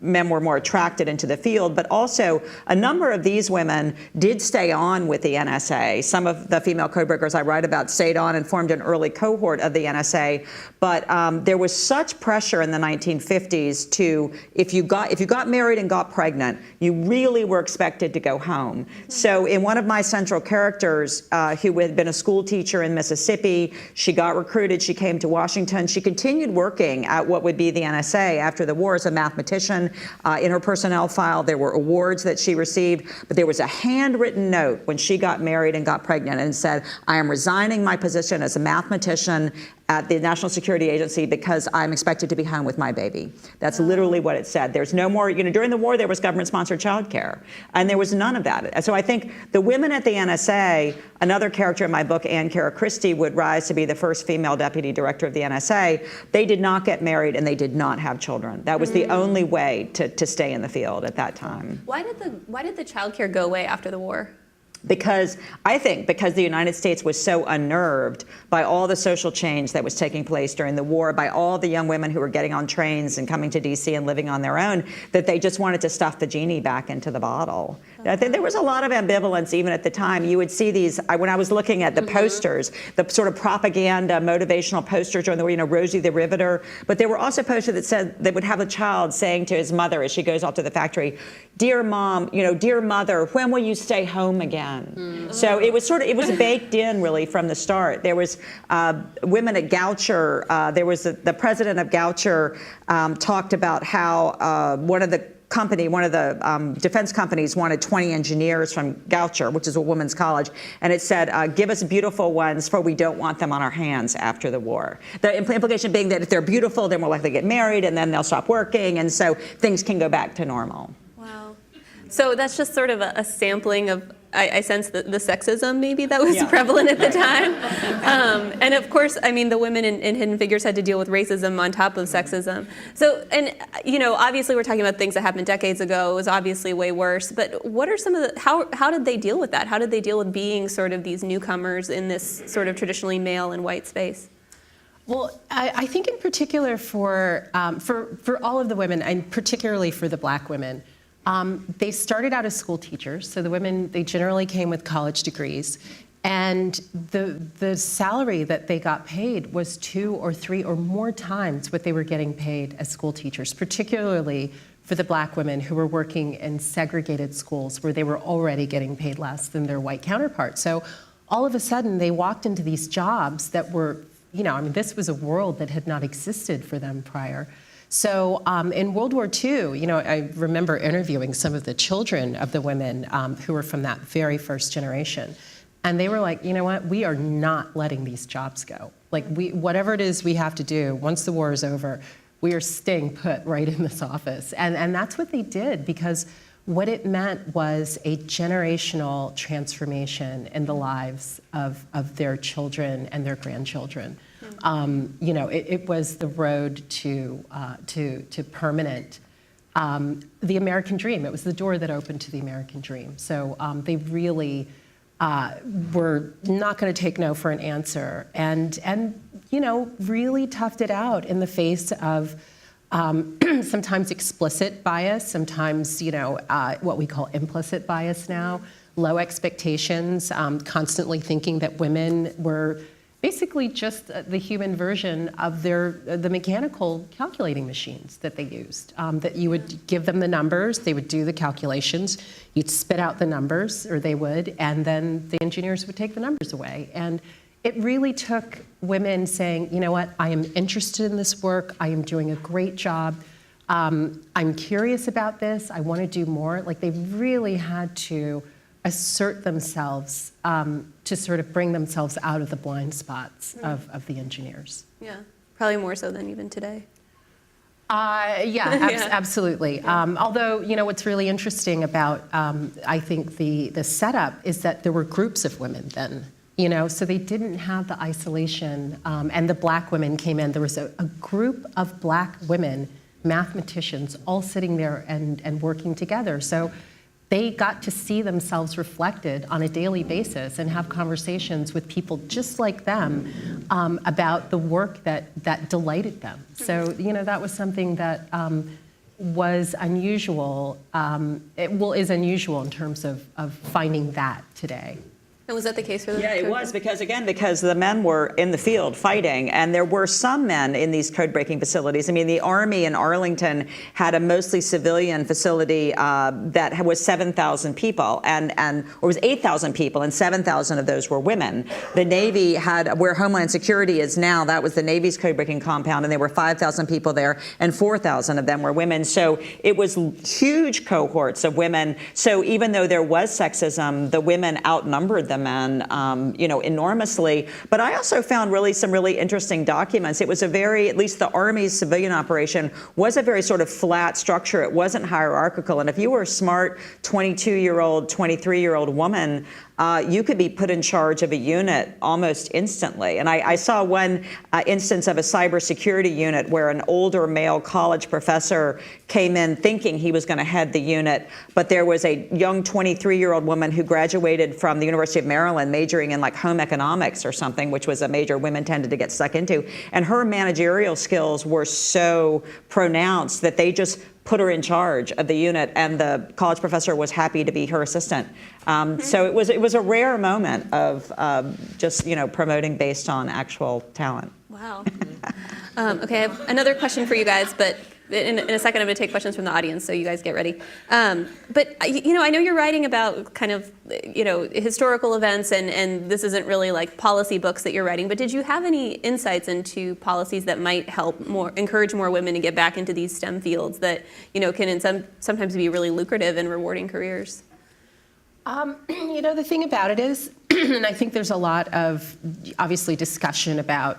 men were more attracted into the field, but also a number of these women did stay on with the NSA. Some of the female codebreakers I write about stayed on and formed an early cohort of the NSA. But there was such pressure in the 1950s to, if you got married and got pregnant, you really were expected to go home. So in one of my central characters, who had been a school teacher in Mississippi, she got recruited, she came to Washington. She continued working at what would be the NSA after the war as a mathematician. In her personnel file, there were awards that she received, but there was a handwritten note when she got married and got pregnant and said, I am resigning my position as a mathematician at the National Security Agency because I'm expected to be home with my baby. That's literally what it said. There's no more, you know, during the war there was government-sponsored childcare, and there was none of that. So I think the women at the NSA, another character in my book, Ann Cara Christie, would rise to be the first female deputy director of the NSA. They did not get married and they did not have children. That was the only way to stay in the field at that time. Why did the childcare go away after the war? because the United States was so unnerved by all the social change that was taking place during the war, by all the young women who were getting on trains and coming to DC and living on their own, that they just wanted to stuff the genie back into the bottle. I think there was a lot of ambivalence even at the time. You would see these, when I was looking at the posters, the sort of propaganda, motivational posters during the war, Rosie the Riveter, but there were also posters that said, they would have a child saying to his mother as she goes off to the factory, "Dear mom, dear mother, when will you stay home again?" So it was baked in really from the start. There was women at Goucher, there was the president of Goucher talked about how one of the defense companies wanted 20 engineers from Goucher, which is a women's college, and it said, "Give us beautiful ones, for we don't want them on our hands after the war." The implication being that if they're beautiful, they're more likely to get married, and then they'll stop working, and so things can go back to normal. Wow. So that's just sort of a sampling of, I sense, the sexism maybe that was prevalent at the time. And of course, the women in Hidden Figures had to deal with racism on top of sexism. So, and obviously we're talking about things that happened decades ago. It was obviously way worse. But what are some of the, how did they deal with that? How did they deal with being sort of these newcomers in this sort of traditionally male and white space? Well, I think in particular for all of the women, and particularly for the Black women, they started out as school teachers. So the women, they generally came with college degrees. And the salary that they got paid was 2 or 3 or more times what they were getting paid as school teachers, particularly for the Black women who were working in segregated schools where they were already getting paid less than their white counterparts. So all of a sudden, they walked into these jobs that were, this was a world that had not existed for them prior. So in World War II, I remember interviewing some of the children of the women who were from that very first generation. And they were like, you know what, we are not letting these jobs go. Like, whatever it is we have to do, once the war is over, we are staying put right in this office. And that's what they did, because what it meant was a generational transformation in the lives of their children and their grandchildren. It was the road to permanent, the American dream. It was the door that opened to the American dream. So they really were not going to take no for an answer, and really toughed it out in the face of sometimes explicit bias, sometimes what we call implicit bias now, low expectations, constantly thinking that women were basically just the human version of the mechanical calculating machines that they used. That you would give them the numbers, they would do the calculations, you'd spit out the numbers, or they would, and then the engineers would take the numbers away. And it really took women saying, you know what, I am interested in this work, I am doing a great job, I'm curious about this, I want to do more. Like, they really had to assert themselves to sort of bring themselves out of the blind spots of the engineers. Yeah, probably more so than even today. Absolutely. Although, what's really interesting about, I think, the setup is that there were groups of women then, so they didn't have the isolation, and the Black women came in. There was a group of Black women, mathematicians, all sitting there and working together. So they got to see themselves reflected on a daily basis and have conversations with people just like them about the work that delighted them. So, that was something that was unusual. Is unusual in terms of finding that today. And was that the case for them? Yeah, it was, because the men were in the field fighting, and there were some men in these code-breaking facilities. I mean, the Army in Arlington had a mostly civilian facility that was 7,000 people, or was 8,000 people, and 7,000 of those were women. The Navy had, where Homeland Security is now, that was the Navy's code-breaking compound, and there were 5,000 people there, and 4,000 of them were women. So it was huge cohorts of women. So even though there was sexism, the women outnumbered the men, enormously. But I also found some really interesting documents. It was at least the Army's civilian operation was a very sort of flat structure. It wasn't hierarchical. And if you were a smart 22-year-old, 23-year-old woman, you could be put in charge of a unit almost instantly. And I saw one instance of a cybersecurity unit where an older male college professor came in thinking he was going to head the unit, but there was a young 23-year-old woman who graduated from the University of Maryland majoring in like home economics or something, which was a major women tended to get stuck into. And her managerial skills were so pronounced that they just put her in charge of the unit, and the college professor was happy to be her assistant. So it was a rare moment of just promoting based on actual talent. Wow. Okay, I have another question for you guys, but in a second I'm going to take questions from the audience, so you guys get ready. But I know you're writing about kind of historical events, and this isn't really like policy books that you're writing, but did you have any insights into policies that might help encourage more women to get back into these STEM fields that can sometimes be really lucrative and rewarding careers? The thing about it is, and I think there's a lot of obviously discussion about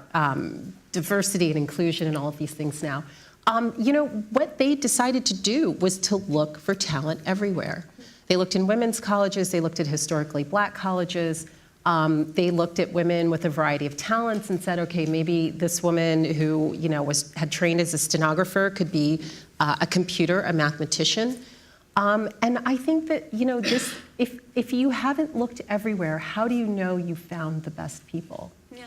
diversity and inclusion and all of these things now. What they decided to do was to look for talent everywhere. They looked in women's colleges, they looked at historically black colleges, they looked at women with a variety of talents and said, okay, maybe this woman who had trained as a stenographer could be a computer, a mathematician. And I think that if you haven't looked everywhere, how do you know you found the best people? Yeah.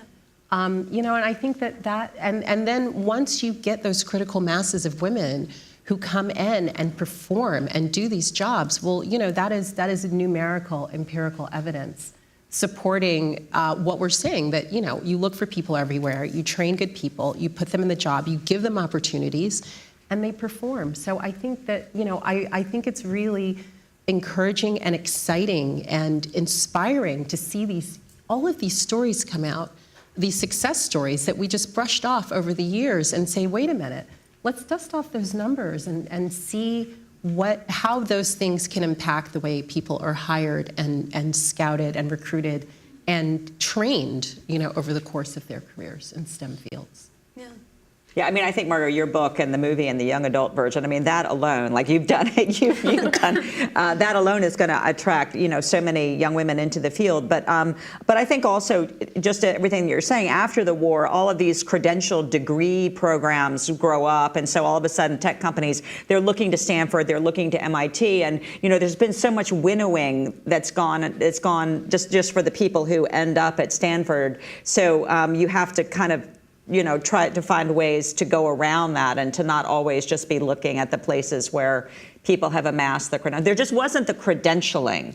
And I think that and then once you get those critical masses of women who come in and perform and do these jobs, well, that is numerical, empirical evidence supporting what we're saying, that you look for people everywhere, you train good people, you put them in the job, you give them opportunities, and they perform. So I think that I think it's really encouraging and exciting and inspiring to see all of these stories come out, these success stories that we just brushed off over the years, and say, wait a minute, let's dust off those numbers and see how those things can impact the way people are hired and scouted and recruited and trained, over the course of their careers in STEM fields. Yeah. Yeah, I think, Margot, your book and the movie and the young adult version, that alone, like you've done it, you've done, that alone is going to attract, so many young women into the field. But I think also, just everything you're saying, after the war, all of these credentialed degree programs grow up. And so all of a sudden, tech companies, they're looking to Stanford, they're looking to MIT. And, there's been so much winnowing it's gone just for the people who end up at Stanford. So you have to kind of try to find ways to go around that and to not always just be looking at the places where people have amassed the credentials. There just wasn't the credentialing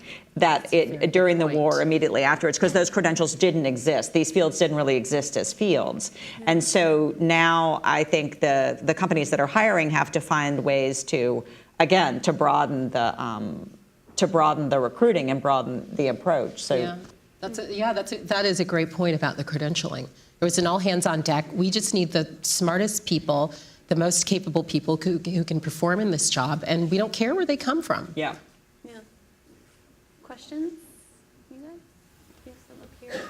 during the war immediately afterwards, because those credentials didn't exist. These fields didn't really exist as fields. And so now I think the companies that are hiring have to find ways to, again, to broaden the recruiting and broaden the approach. So yeah, that is a great point about the credentialing. It was an all hands on deck. We just need the smartest people, the most capable people who can perform in this job, and we don't care where they come from. Yeah. Yeah. Questions? You guys? Yes, I'm up here.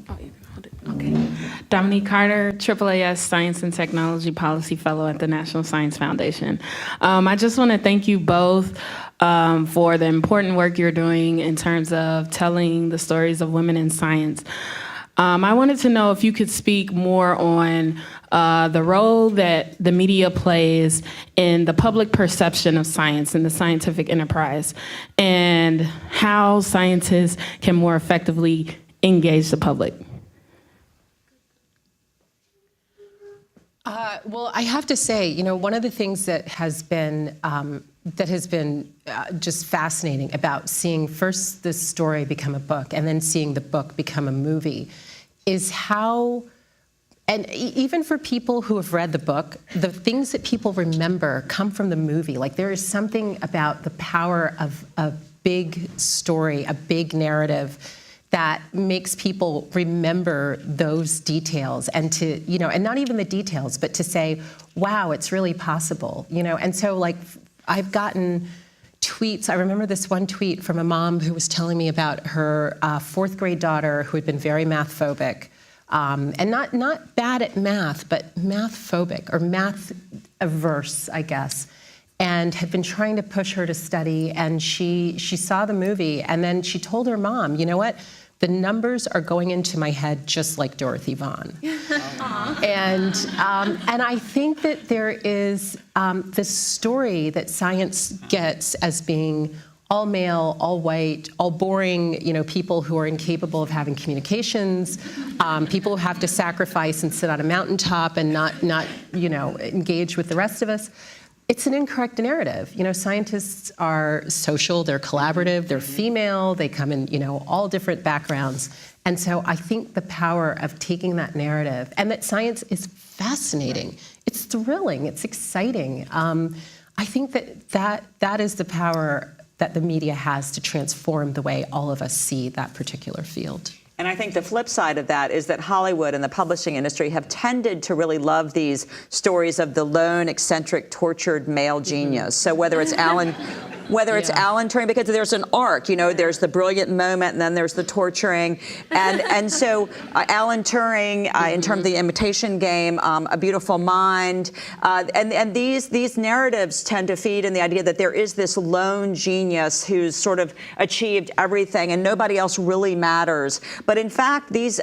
Oh, you can hold it. Okay. Dominique Carter, AAAS Science and Technology Policy Fellow at the National Science Foundation. I just want to thank you both for the important work you're doing in terms of telling the stories of women in science. I wanted to know if you could speak more on the role that the media plays in the public perception of science and the scientific enterprise, and how scientists can more effectively engage the public. Well, I have to say, one of the things that has been just fascinating about seeing first this story become a book and then seeing the book become a movie is how, and even for people who have read the book, the things that people remember come from the movie. Like, there is something about the power of a big story, a big narrative, that makes people remember those details, and to, and not even the details, but to say, wow, it's really possible, And so, like, I've gotten tweets. I remember this one tweet from a mom who was telling me about her fourth grade daughter who had been very math phobic, and not bad at math, but math phobic, or math averse, I guess, and had been trying to push her to study. And she saw the movie, and then she told her mom, you know what? The numbers are going into my head just like Dorothy Vaughan. And I think that there is this story that science gets as being all male, all white, all boring, people who are incapable of having communications, people who have to sacrifice and sit on a mountaintop and not engage with the rest of us. It's an incorrect narrative. Scientists are social, they're collaborative, they're female, they come in, all different backgrounds. And so I think the power of taking that narrative, and that science is fascinating, it's thrilling, it's exciting. I think that is the power that the media has to transform the way all of us see that particular field. And I think the flip side of that is that Hollywood and the publishing industry have tended to really love these stories of the lone, eccentric, tortured male genius. So whether it's Alan Turing, because there's an arc, there's the brilliant moment and then there's the torturing. And so Alan Turing, in terms of the Imitation Game, A Beautiful Mind, and these narratives tend to feed in the idea that there is this lone genius who's sort of achieved everything and nobody else really matters. But in fact, these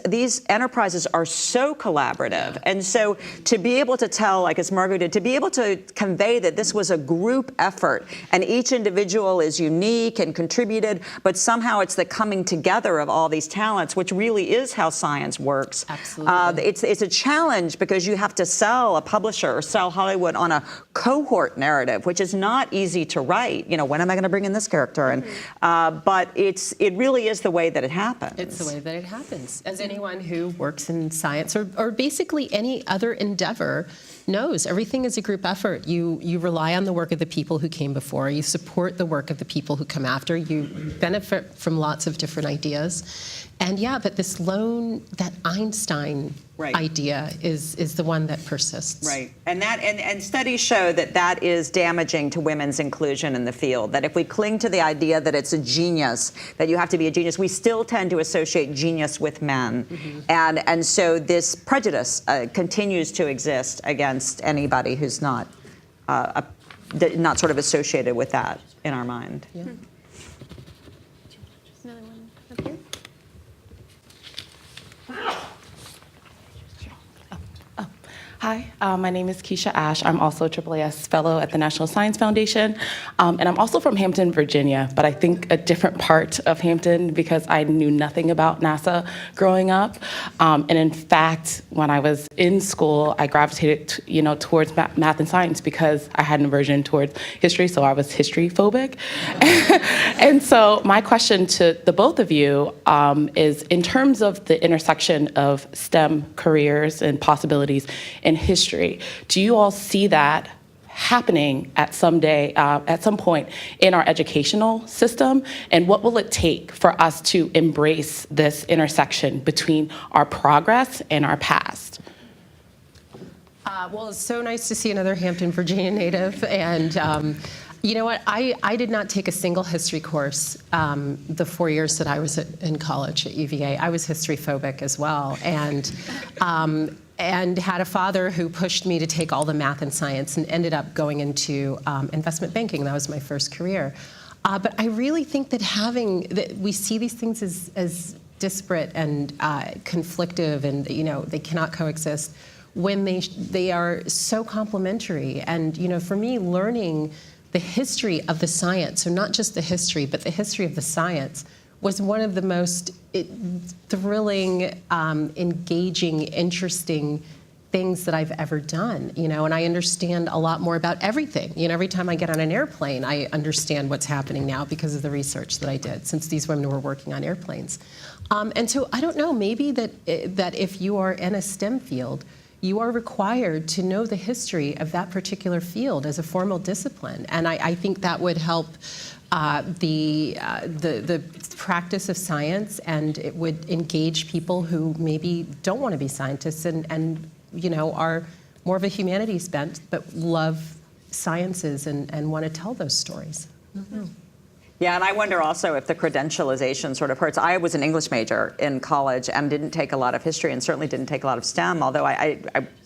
enterprises are so collaborative. And so to be able to tell, like as Margot did, to be able to convey that this was a group effort and each individual is unique and contributed, but somehow it's the coming together of all these talents, which really is how science works. Absolutely. It's a challenge because you have to sell a publisher or sell Hollywood on a cohort narrative, which is not easy to write. When am I going to bring in this character? And but it really is the way that it happens. It's the way that it happens. As anyone who works in science or basically any other endeavor knows, everything is a group effort. You rely on the work of the people who came before. You support the work of the people who come after. You benefit from lots of different ideas. And but this that Einstein idea is the one that persists. Right. And studies show that is damaging to women's inclusion in the field. That if we cling to the idea that it's a genius, that you have to be a genius, we still tend to associate genius with men. Mm-hmm. And so this prejudice continues to exist against anybody who's not sort of associated with that in our mind. Yeah. Another one up here. Hi, my name is Keisha Ash. I'm also a AAAS fellow at the National Science Foundation, and I'm also from Hampton, Virginia, but I think a different part of Hampton because I knew nothing about NASA growing up. And in fact, when I was in school, I gravitated, towards math and science because I had an aversion towards history, so I was history phobic. And so my question to the both of you is, in terms of the intersection of STEM careers and possibilities in history, do you all see that happening at some point in our educational system? And what will it take for us to embrace this intersection between our progress and our past? Well, it's so nice to see another Hampton, Virginia native. And you know what? I did not take a single history course the 4 years that I was in college at UVA. I was history phobic as well. And had a father who pushed me to take all the math and science and ended up going into investment banking. That was my first career. But I really think that we see these things as disparate and conflictive, and they cannot coexist when they are so complementary. And for me, learning the history of the science, so not just the history, but the history of the science, was one of the most thrilling, engaging, interesting things that I've ever done, and I understand a lot more about everything. Every time I get on an airplane, I understand what's happening now because of the research that I did, since these women were working on airplanes. And so I don't know, maybe that if you are in a STEM field, you are required to know the history of that particular field as a formal discipline. And I think that would help the practice of science, and it would engage people who maybe don't want to be scientists and are more of a humanities bent, but love sciences and want to tell those stories. Mm-hmm. Yeah, and I wonder also if the credentialization sort of hurts. I was an English major in college and didn't take a lot of history and certainly didn't take a lot of STEM, although I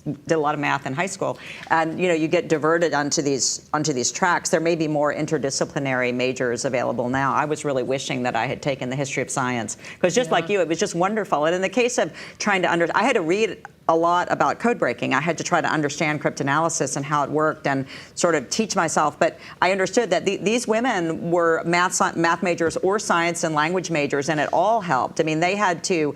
did a lot of math in high school. And you get diverted onto these tracks. There may be more interdisciplinary majors available now. I was really wishing that I had taken the history of science, because just like you, it was just wonderful. And in the case of trying to I had to read a lot about code breaking. I had to try to understand cryptanalysis and how it worked and sort of teach myself. But I understood that these women were math majors or science and language majors, and it all helped. I mean, they had to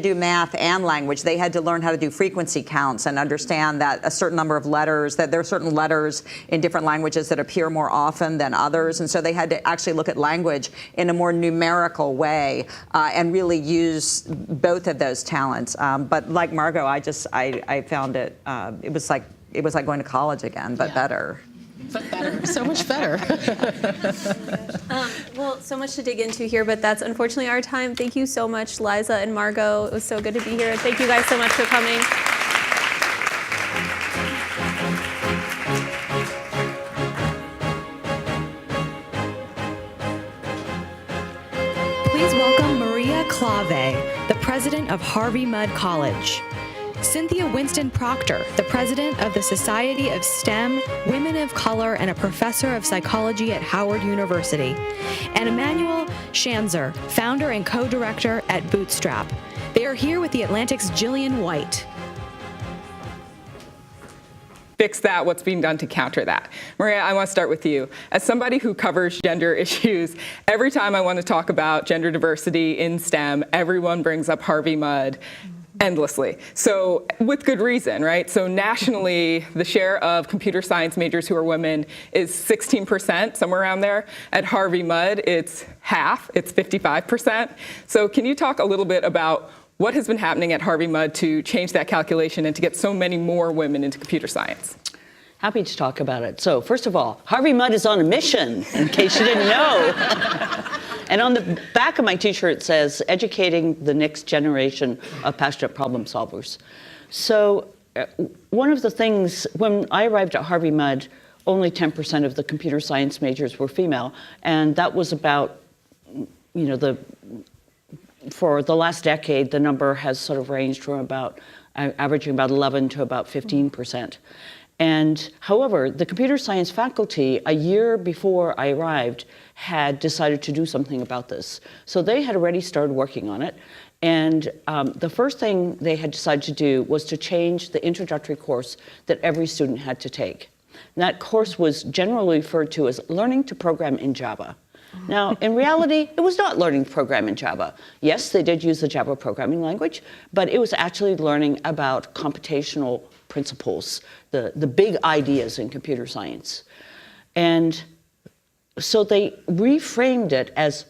do math and language. They had to learn how to do frequency counts and understand that a certain number of letters, that there are certain letters in different languages that appear more often than others. And so they had to actually look at language in a more numerical way and really use both of those talents. But like Margot, I found it, it was like going to college again, but better. But better, so much better. Well, so much to dig into here, but that's unfortunately our time. Thank you so much, Liza and Margot. It was so good to be here. Thank you guys so much for coming. Please welcome Maria Clave, the president of Harvey Mudd College. Cynthia Winston Proctor, the president of the Society of STEM, Women of Color, and a professor of psychology at Howard University. And Emmanuel Schanzer, founder and co-director at Bootstrap. They are here with the Atlantic's Jillian White. Fix that, what's being done to counter that. Maria, I want to start with you. As somebody who covers gender issues, every time I want to talk about gender diversity in STEM, everyone brings up Harvey Mudd endlessly. So with good reason, right? So nationally, the share of computer science majors who are women is 16%, somewhere around there. At Harvey Mudd, it's half, it's 55%. So can you talk a little bit about what has been happening at Harvey Mudd to change that calculation and to get so many more women into computer science? Happy to talk about it. So first of all, Harvey Mudd is on a mission, in case you didn't know. And on the back of my t-shirt it says, educating the next generation of passionate problem solvers. So one of the things, when I arrived at Harvey Mudd, only 10% of the computer science majors were female. And that was about, for the last decade, the number has sort of ranged from about, averaging about 11 to about 15%. And however, the computer science faculty, a year before I arrived, had decided to do something about this. So they had already started working on it. And the first thing they had decided to do was to change the introductory course that every student had to take. And that course was generally referred to as learning to program in Java. Now, in reality, it was not learning to program in Java. Yes, they did use the Java programming language, but it was actually learning about computational principles, the big ideas in computer science. And so they reframed it as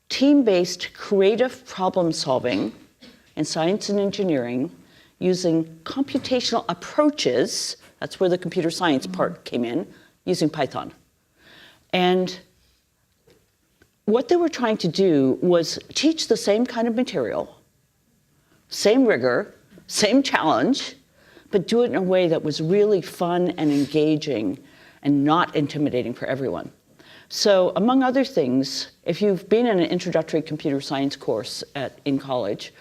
team-based creative problem solving in science and engineering using computational approaches, that's where the computer science part came in, using Python. And what they were trying to do was teach the same kind of material, same rigor, same challenge, but do it in a way that was really fun and engaging and not intimidating for everyone. So among other things, if you've been in an introductory computer science course in college,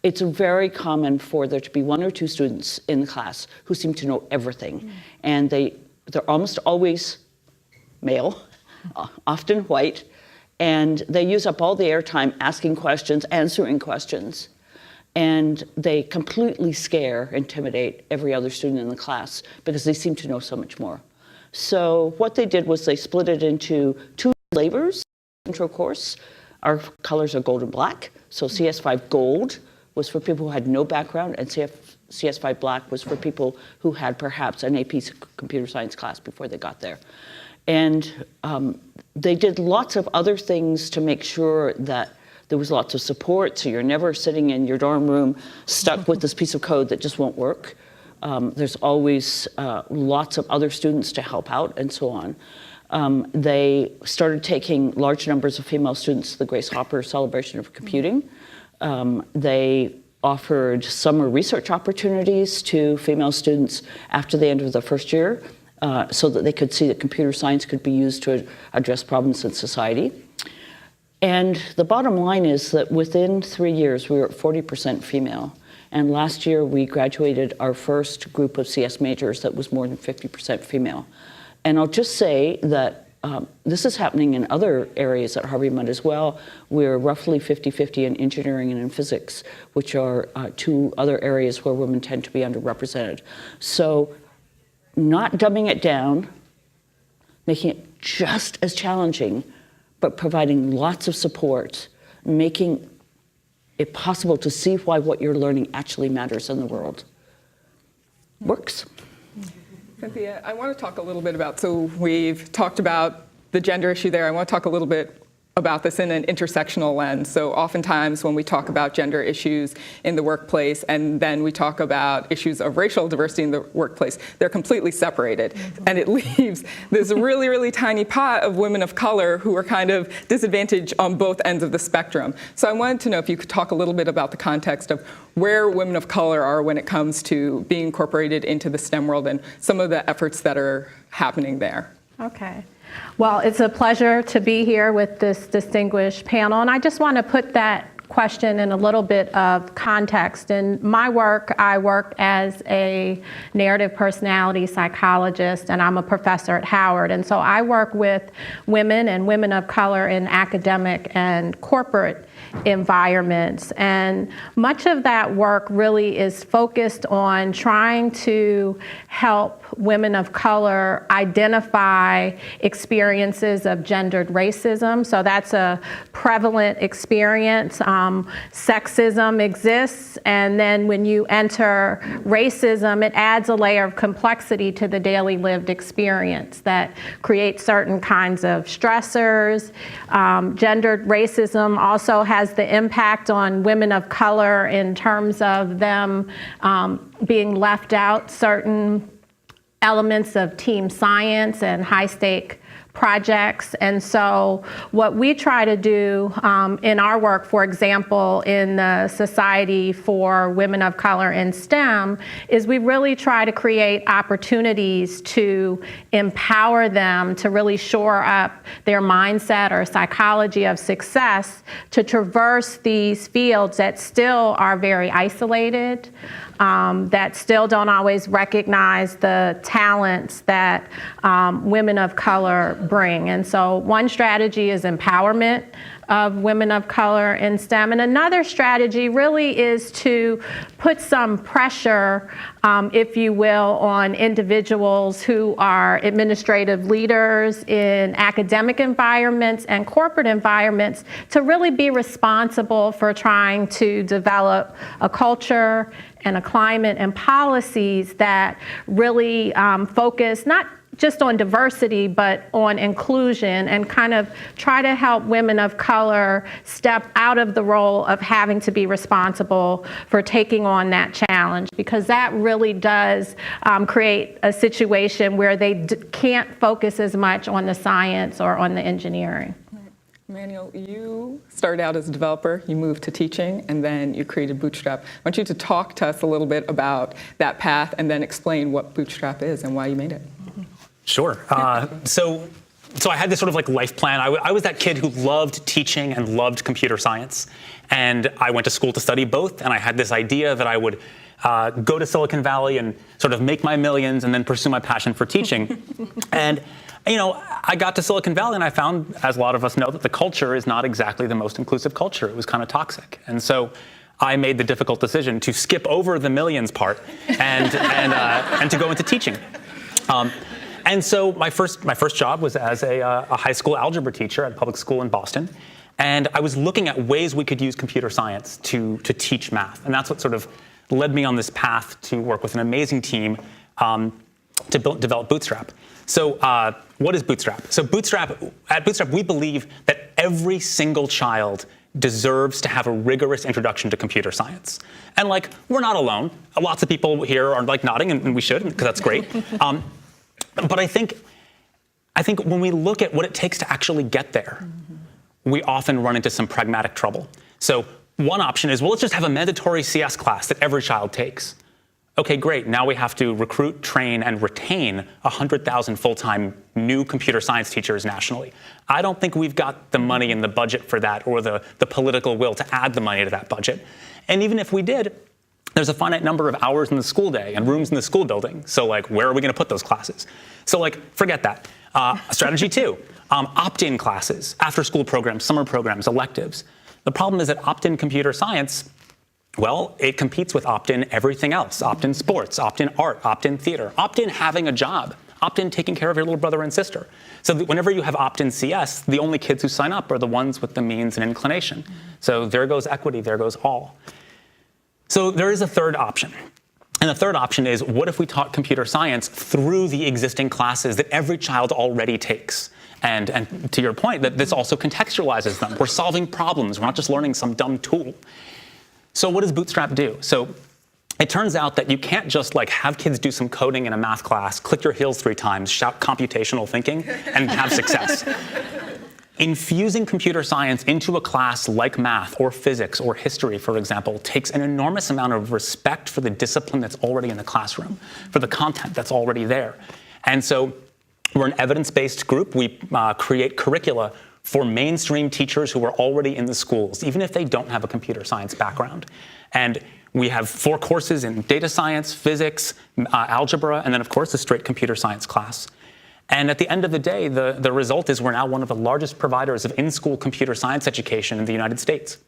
it's very common for there to be one or two students in the class who seem to know everything. And they're almost always male, often white, and they use up all the airtime asking questions, answering questions. And they completely scare, intimidate every other student in the class because they seem to know so much more. So what they did was they split it into two flavors, intro course. Our colors are gold and black. So CS5 Gold was for people who had no background, and CS5 Black was for people who had perhaps an AP computer science class before they got there. And they did lots of other things to make sure that there was lots of support, so you're never sitting in your dorm room stuck with this piece of code that just won't work. There's always lots of other students to help out and so on. They started taking large numbers of female students to the Grace Hopper Celebration of Computing. They offered summer research opportunities to female students after the end of the first year so that they could see that computer science could be used to address problems in society. And the bottom line is that within 3 years, we were at 40% female. And last year, we graduated our first group of CS majors that was more than 50% female. And I'll just say that this is happening in other areas at Harvey-Mudd as well. We're roughly 50-50 in engineering and in physics, which are two other areas where women tend to be underrepresented. So not dumbing it down, making it just as challenging, but providing lots of support, making it possible to see why what you're learning actually matters in the world. Works. Cynthia, I want to talk a little bit about, so we've talked about the gender issue there. I want to talk a little bit about this in an intersectional lens. So oftentimes when we talk about gender issues in the workplace and then we talk about issues of racial diversity in the workplace, they're completely separated. And it leaves this really, really tiny pot of women of color who are kind of disadvantaged on both ends of the spectrum. So I wanted to know if you could talk a little bit about the context of where women of color are when it comes to being incorporated into the STEM world and some of the efforts that are happening there. Okay. Well, it's a pleasure to be here with this distinguished panel, and I just want to put that question in a little bit of context. In my work, I work as a narrative personality psychologist, and I'm a professor at Howard, and so I work with women and women of color in academic and corporate environments. And much of that work really is focused on trying to help women of color identify experiences of gendered racism. So that's a prevalent experience. Sexism exists, and then when you enter racism, it adds a layer of complexity to the daily lived experience that creates certain kinds of stressors. Gendered racism also has the impact on women of color in terms of them being left out certain elements of team science and high-stake projects. And so what we try to do in our work, for example, in the Society for Women of Color in STEM, is we really try to create opportunities to empower them to really shore up their mindset or psychology of success to traverse these fields that still are very isolated, that still don't always recognize the talents that women of color bring. And so one strategy is empowerment of women of color in STEM. And another strategy really is to put some pressure, if you will, on individuals who are administrative leaders in academic environments and corporate environments to really be responsible for trying to develop a culture and a climate and policies that really focus not just on diversity, but on inclusion, and kind of try to help women of color step out of the role of having to be responsible for taking on that challenge, because that really does create a situation where they can't focus as much on the science or on the engineering. Emmanuel, you started out as a developer, you moved to teaching, and then you created Bootstrap. I want you to talk to us a little bit about that path and then explain what Bootstrap is and why you made it. Sure. So I had this sort of like life plan. I was that kid who loved teaching and loved computer science. And I went to school to study both. And I had this idea that I would go to Silicon Valley and sort of make my millions and then pursue my passion for teaching. And, you know, I got to Silicon Valley and I found, as a lot of us know, that the culture is not exactly the most inclusive culture. It was kind of toxic. And so I made the difficult decision to skip over the millions part and to go into teaching. And so my first job was as a high school algebra teacher at a public school in Boston. And I was looking at ways we could use computer science to teach math. And that's what sort of led me on this path to work with an amazing team to develop Bootstrap. So what is Bootstrap? So at Bootstrap, we believe that every single child deserves to have a rigorous introduction to computer science. And like, we're not alone. Lots of people here are like nodding, and we should, because that's great. But I think when we look at what it takes to actually get there, we often run into some pragmatic trouble. So one option is, well, let's just have a mandatory CS class that every child takes. Okay, great. Now we have to recruit, train, and retain 100,000 full-time new computer science teachers nationally. I don't think we've got the money in the budget for that, or the political will to add the money to that budget. And even if we did, there's a finite number of hours in the school day and rooms in the school building. So like, where are we going to put those classes? So like, forget that. Strategy 2, opt-in classes, after-school programs, summer programs, electives. The problem is that opt-in computer science, well, it competes with opt-in everything else. Opt-in sports, opt-in art, opt-in theater, opt-in having a job, opt-in taking care of your little brother and sister. So whenever you have opt-in CS, the only kids who sign up are the ones with the means and inclination. So there goes equity, there goes all. So there is a third option. And the third option is, what if we taught computer science through the existing classes that every child already takes? And to your point, that this also contextualizes them. We're solving problems. We're not just learning some dumb tool. So what does Bootstrap do? So it turns out that you can't just like have kids do some coding in a math class, click your heels 3 times, shout computational thinking, and have success. Infusing computer science into a class like math or physics or history, for example, takes an enormous amount of respect for the discipline that's already in the classroom, for the content that's already there. And so we're an evidence-based group. We create curricula for mainstream teachers who are already in the schools, even if they don't have a computer science background. And we have 4 courses in data science, physics, algebra, and then of course a straight computer science class. And at the end of the day, the result is we're now one of the largest providers of in-school computer science education in the United States.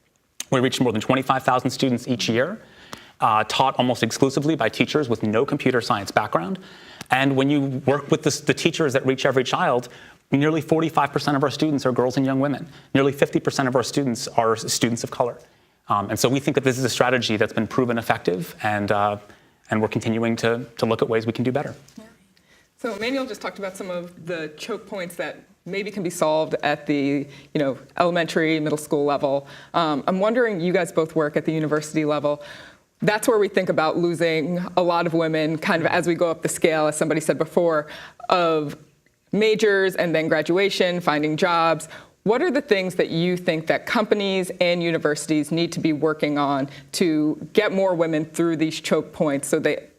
We reach more than 25,000 students each year, taught almost exclusively by teachers with no computer science background. And when you work with the teachers that reach every child, nearly 45% of our students are girls and young women. Nearly 50% of our students are students of color. And so we think that this is a strategy that's been proven effective, and we're continuing to look at ways we can do better. Yeah. So Emmanuel just talked about some of the choke points that maybe can be solved at the elementary, middle school level. I'm wondering, you guys both work at the university level. That's where we think about losing a lot of women kind of as we go up the scale, as somebody said before, of majors and then graduation, finding jobs. What are the things that you think that companies and universities need to be working on to get more women through these choke points so that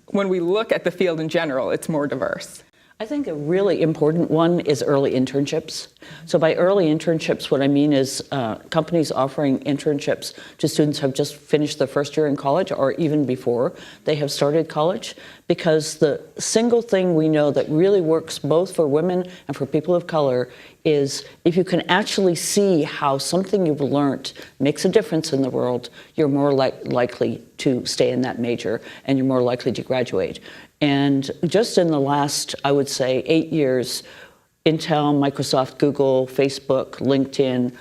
when we look at the field in general, it's more diverse? I think a really important one is early internships. So by early internships, what I mean is companies offering internships to students who have just finished their first year in college or even before they have started college. Because the single thing we know that really works both for women and for people of color is if you can actually see how something you've learned makes a difference in the world, you're more likely to stay in that major and you're more likely to graduate. And just in the last, I would say, 8 years, Intel, Microsoft, Google, Facebook, LinkedIn,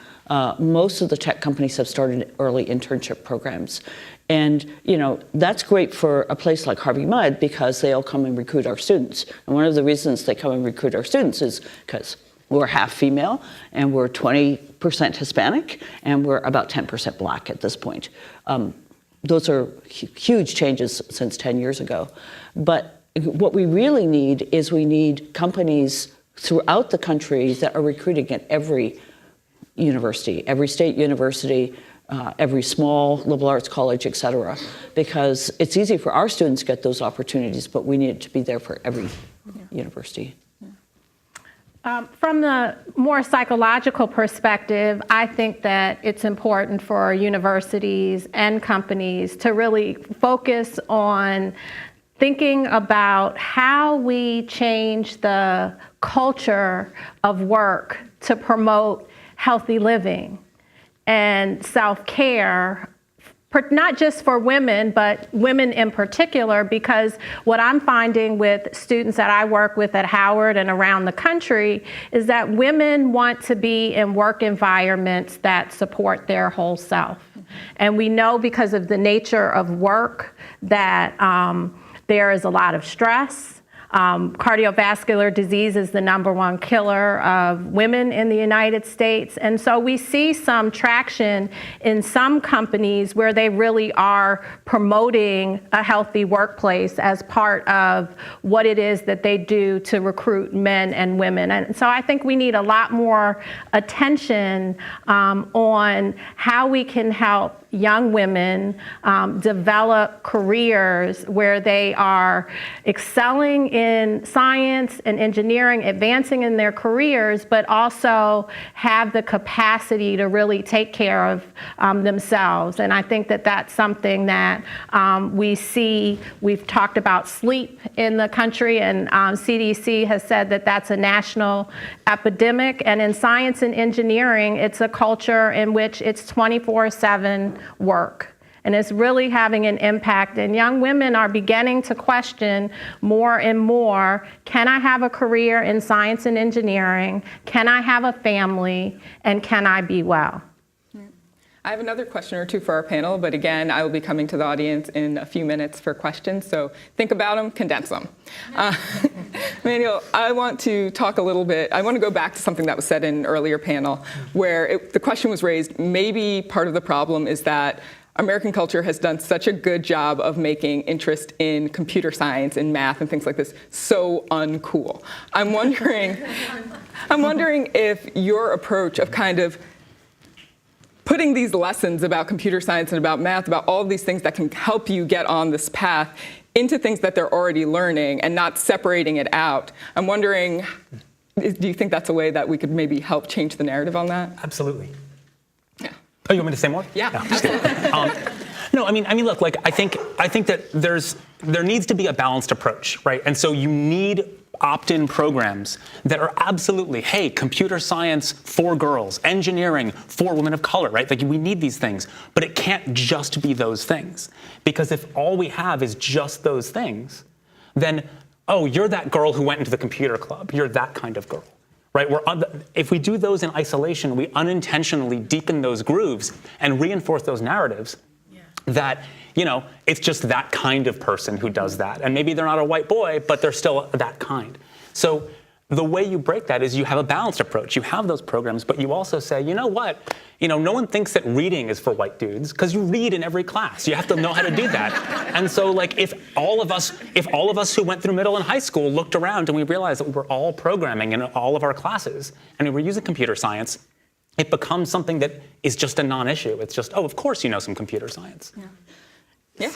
most of the tech companies have started early internship programs. And that's great for a place like Harvey Mudd because they'll come and recruit our students. And one of the reasons they come and recruit our students is because we're half female and we're 20% Hispanic and we're about 10% Black at this point. Those are huge changes since 10 years ago. But what we really need is we need companies throughout the country that are recruiting at every university, every state university, every small liberal arts college, et cetera, because it's easy for our students to get those opportunities, but we need it to be there for every university. From the more psychological perspective, I think that it's important for universities and companies to really focus on thinking about how we change the culture of work to promote healthy living and self-care, not just for women, but women in particular, because what I'm finding with students that I work with at Howard and around the country is that women want to be in work environments that support their whole self. And we know because of the nature of work that there is a lot of stress. Cardiovascular disease is the #1 killer of women in the United States. And so we see some traction in some companies where they really are promoting a healthy workplace as part of what it is that they do to recruit men and women. And so I think we need a lot more attention on how we can help young women develop careers where they are excelling in science and engineering, advancing in their careers, but also have the capacity to really take care of themselves. And I think that that's something that we see. We've talked about sleep in the country, and CDC has said that that's a national epidemic. And in science and engineering, it's a culture in which it's 24/7 work. And it's really having an impact. And young women are beginning to question more and more, can I have a career in science and engineering? Can I have a family? And can I be well? I have another question or two for our panel, but again, I will be coming to the audience in a few minutes for questions, so think about them, condense them. Manuel, I want to talk a little bit, I want to go back to something that was said in an earlier panel, where the question was raised, maybe part of the problem is that American culture has done such a good job of making interest in computer science and math and things like this so uncool. I'm wondering if your approach of kind of putting these lessons about computer science and about math, about all of these things that can help you get on this path into things that they're already learning and not separating it out. I'm wondering, do you think that's a way that we could maybe help change the narrative on that? Absolutely. Yeah. Oh, you want me to say more? Yeah. No, just kidding. No, I mean, look, like I think that there needs to be a balanced approach, right? And so you need opt-in programs that are absolutely, hey, computer science for girls, engineering for women of color, right? Like we need these things, but it can't just be those things. Because if all we have is just those things, then, oh, you're that girl who went into the computer club. You're that kind of girl, right? If we do those in isolation, we unintentionally deepen those grooves and reinforce those narratives that, you know, it's just that kind of person who does that. And maybe they're not a white boy, but they're still that kind. So the way you break that is you have a balanced approach. You have those programs, but you also say, you know what? You know, no one thinks that reading is for white dudes because you read in every class. You have to know how to do that. And so, like, if all of us who went through middle and high school looked around and we realized that we were all programming in all of our classes and we were using computer science, it becomes something that is just a non-issue. It's just, oh, of course you know some computer science. Yeah. Yeah.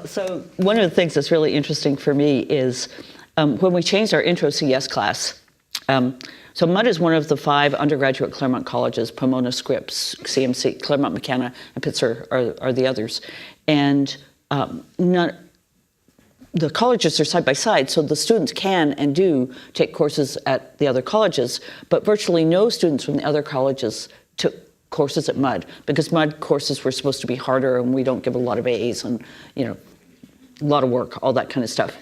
So one of the things that's really interesting for me is when we changed our intro CS class. So Mudd is one of the 5 undergraduate Claremont colleges, Pomona, Scripps, CMC, Claremont McKenna, and Pitzer are the others. And the colleges are side by side, so the students can and do take courses at the other colleges, but virtually no students from the other colleges took courses at Mudd, because Mudd courses were supposed to be harder and we don't give a lot of A's and, you know, a lot of work, all that kind of stuff.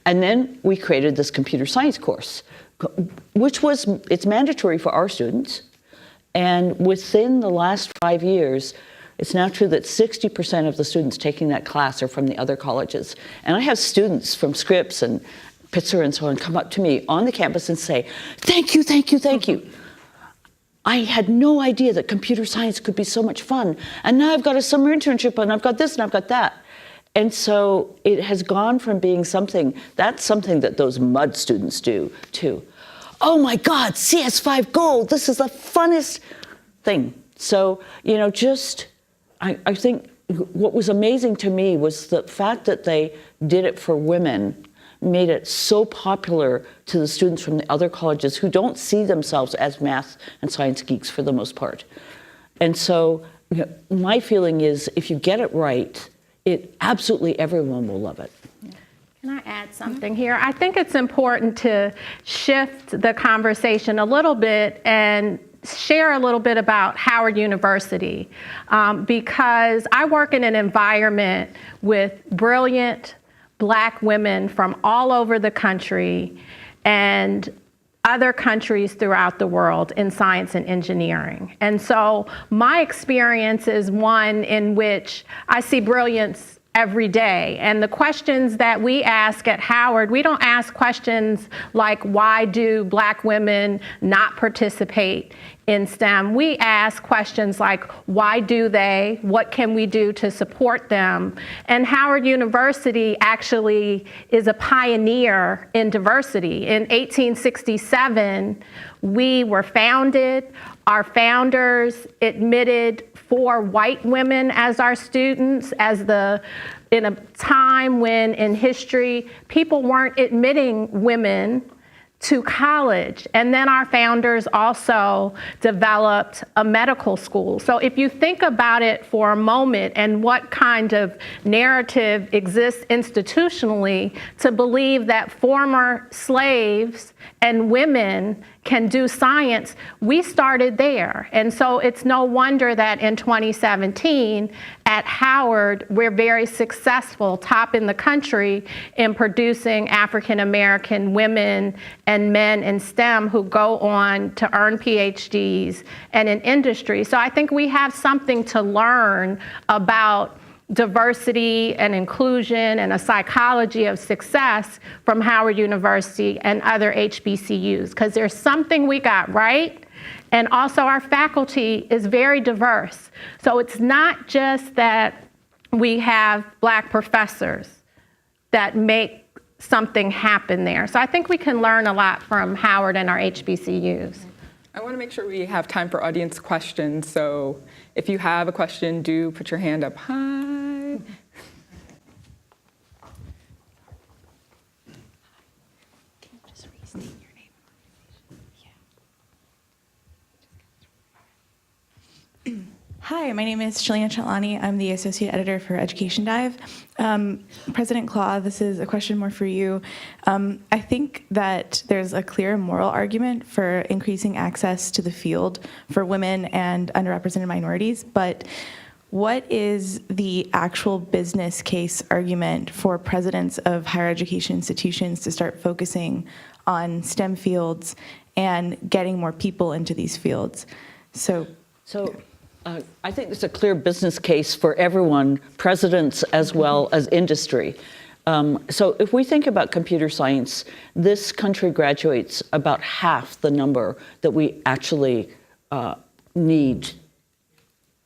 And then we created this computer science course, which it's mandatory for our students. And within the last 5 years, it's now true that 60% of the students taking that class are from the other colleges. And I have students from Scripps and Pitzer and so on come up to me on the campus and say, thank you, thank you, thank you. I had no idea that computer science could be so much fun. And now I've got a summer internship and I've got this and I've got that. And so it has gone from being something that those Mudd students do to, oh my God, CS5 Gold, this is the funnest thing. So, you know, I think what was amazing to me was the fact that they did it for women made it so popular to the students from the other colleges who don't see themselves as math and science geeks for the most part. And so you know, my feeling is if you get it right, absolutely everyone will love it. Can I add something here? I think it's important to shift the conversation a little bit and share a little bit about Howard University, because I work in an environment with brilliant Black women from all over the country and other countries throughout the world in science and engineering. And so my experience is one in which I see brilliance every day. And the questions that we ask at Howard, we don't ask questions like, why do Black women not participate in STEM? We ask questions like, why do they? What can we do to support them? And Howard University actually is a pioneer in diversity. In 1867, We were founded, our founders admitted 4 white women as our students, in a time when in history people weren't admitting women to college. And then our founders also developed a medical school. So if you think about it for a moment and what kind of narrative exists institutionally to believe that former slaves and women can do science, we started there. And so it's no wonder that in 2017 at Howard, we're very successful, top in the country in producing African American women and men in STEM who go on to earn PhDs and in industry. So I think we have something to learn about diversity and inclusion and a psychology of success from Howard University and other HBCUs, because there's something we got right, and also our faculty is very diverse. So it's not just that we have Black professors that make something happen there. So I think we can learn a lot from Howard and our HBCUs. I want to make sure we have time for audience questions. So if you have a question, do put your hand up high. Hi, my name is Shalina Chatlani. I'm the associate editor for Education Dive. President Claw, this is a question more for you. I think that there's a clear moral argument for increasing access to the field for women and underrepresented minorities, but what is the actual business case argument for presidents of higher education institutions to start focusing on STEM fields and getting more people into these fields? I think there's a clear business case for everyone, presidents as well as industry. So if we think about computer science, this country graduates about half the number that we actually need.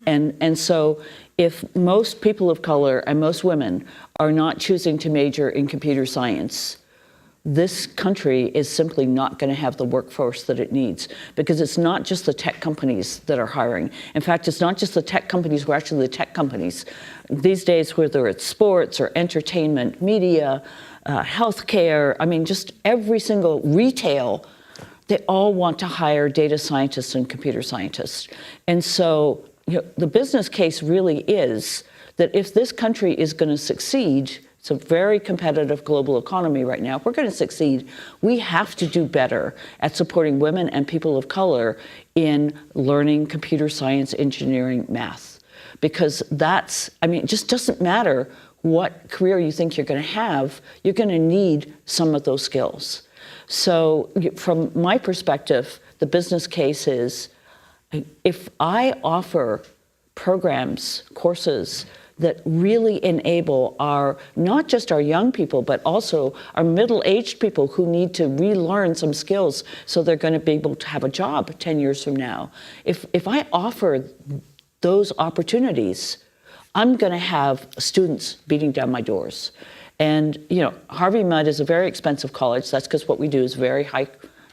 And so if most people of color and most women are not choosing to major in computer science, this country is simply not going to have the workforce that it needs, because it's not just the tech companies that are hiring. In fact, it's not just the tech companies who are actually the tech companies. These days, whether it's sports or entertainment, media, healthcare, I mean, just every single retail, they all want to hire data scientists and computer scientists. And so the business case really is that if this country is going to succeed, it's a very competitive global economy right now. If we're going to succeed, we have to do better at supporting women and people of color in learning computer science, engineering, math. Because it just doesn't matter what career you think you're going to have, you're going to need some of those skills. So from my perspective, the business case is, if I offer programs, courses, that really enable not just our young people, but also our middle-aged people who need to relearn some skills so they're going to be able to have a job 10 years from now. If I offer those opportunities, I'm going to have students beating down my doors. And Harvey Mudd is a very expensive college. That's because what we do is very high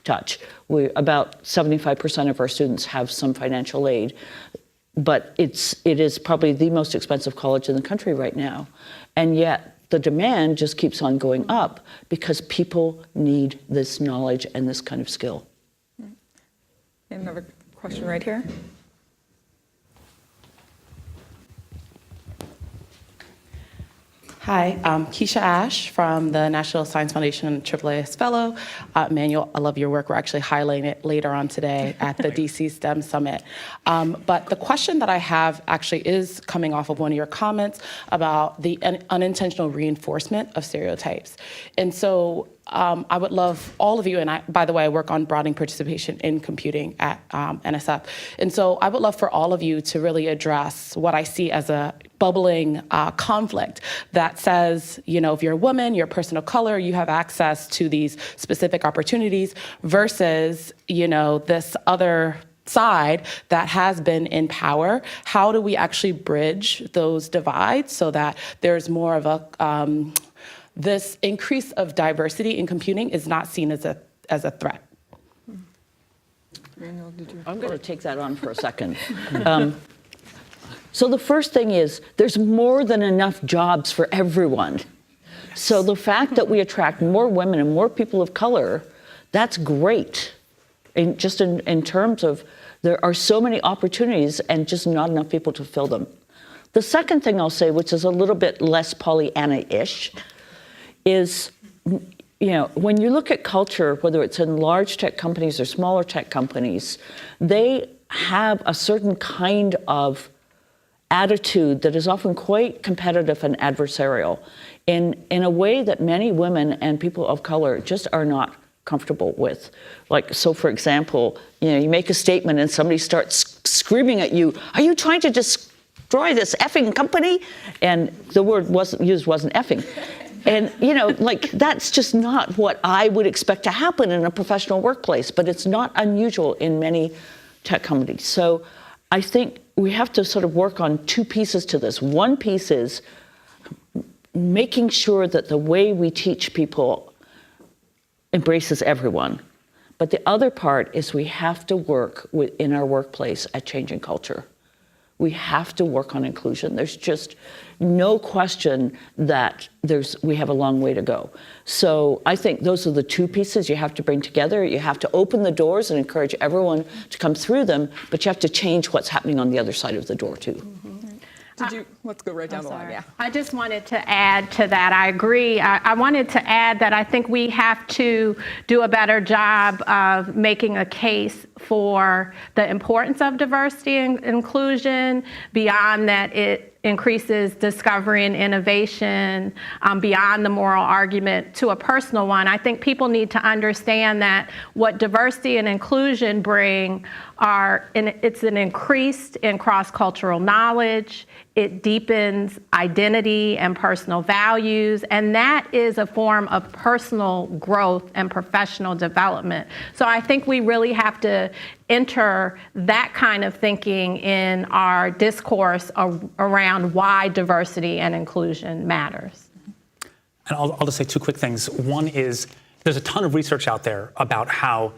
touch. About 75% of our students have some financial aid. But it is probably the most expensive college in the country right now. And yet the demand just keeps on going up because people need this knowledge and this kind of skill. Another question right here. Hi, I'm Keisha Ash from the National Science Foundation AAAS Fellow. Manuel, I love your work. We're actually highlighting it later on today at the DC STEM Summit. But the question that I have actually is coming off of one of your comments about the unintentional reinforcement of stereotypes. And so I would love all of you, and by the way, I work on broadening participation in computing at NSF. And so I would love for all of you to really address what I see as a bubbling conflict that says, if you're a woman, you're a person of color, you have access to these specific opportunities versus, this other side that has been in power. How do we actually bridge those divides so that there's more of a this increase of diversity in computing is not seen as a threat? I'm going to take that on for a second. So the first thing is there's more than enough jobs for everyone. So the fact that we attract more women and more people of color, that's great. And just in terms of there are so many opportunities and just not enough people to fill them. The second thing I'll say, which is a little bit less Pollyanna-ish, is, when you look at culture, whether it's in large tech companies or smaller tech companies, they have a certain kind of attitude that is often quite competitive and adversarial in a way that many women and people of color just are not comfortable with. Like, so for example, you make a statement and somebody starts screaming at you, "Are you trying to destroy this effing company?" And the word wasn't effing. And, that's just not what I would expect to happen in a professional workplace, but it's not unusual in many tech companies. So I think we have to sort of work on two pieces to this. One piece is making sure that the way we teach people embraces everyone. But the other part is we have to work in our workplace at changing culture. We have to work on inclusion. There's just no question that we have a long way to go. So I think those are the two pieces you have to bring together. You have to open the doors and encourage everyone to come through them, but you have to change what's happening on the other side of the door too. Let's go right down the line. Yeah. I just wanted to add to that. I agree. I wanted to add that I think we have to do a better job of making a case for the importance of diversity and inclusion, beyond that it increases discovery and innovation, beyond the moral argument to a personal one. I think people need to understand that what diversity and inclusion bring it's an increase in cross-cultural knowledge, it deepens identity and personal values, and that is a form of personal growth and professional development. So I think we really have to enter that kind of thinking in our discourse around why diversity and inclusion matters. And I'll just say two quick things. One is there's a ton of research out there about how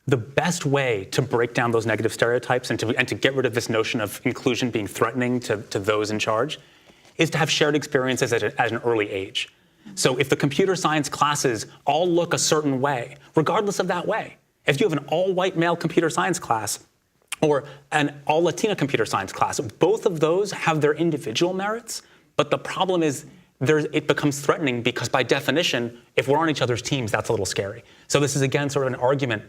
the best way to break down those negative stereotypes and to get rid of this notion of inclusion being threatening to those in charge is to have shared experiences at an early age. So if the computer science classes all look a certain way, regardless of that way, if you have an all-white male computer science class or an all-Latina computer science class, both of those have their individual merits, but the problem is it becomes threatening because by definition, if we're on each other's teams, that's a little scary. So this is, again, sort of an argument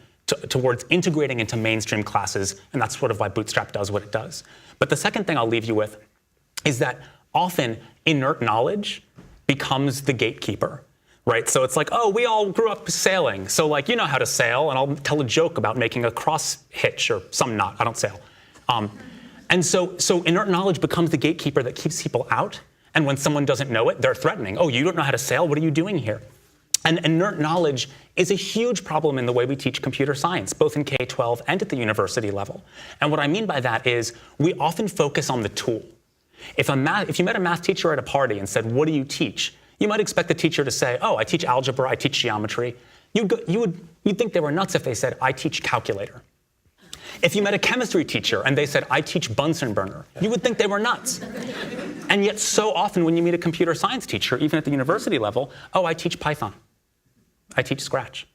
towards integrating into mainstream classes, and that's sort of why Bootstrap does what it does. But the second thing I'll leave you with is that often inert knowledge becomes the gatekeeper, right? So it's like, oh, we all grew up sailing, so you know how to sail, and I'll tell a joke about making a cross hitch or some knot. I don't sail. And so inert knowledge becomes the gatekeeper that keeps people out, and when someone doesn't know it, they're threatening. Oh, you don't know how to sail? What are you doing here? And inert knowledge is a huge problem in the way we teach computer science, both in K-12 and at the university level. And what I mean by that is we often focus on the tool. If you met a math teacher at a party and said, "What do you teach?" you might expect the teacher to say, "Oh, I teach algebra, I teach geometry." You'd think they were nuts if they said, "I teach calculator." If you met a chemistry teacher and they said, "I teach Bunsen burner," you would think they were nuts. And yet so often when you meet a computer science teacher, even at the university level, "Oh, I teach Python. I teach Scratch."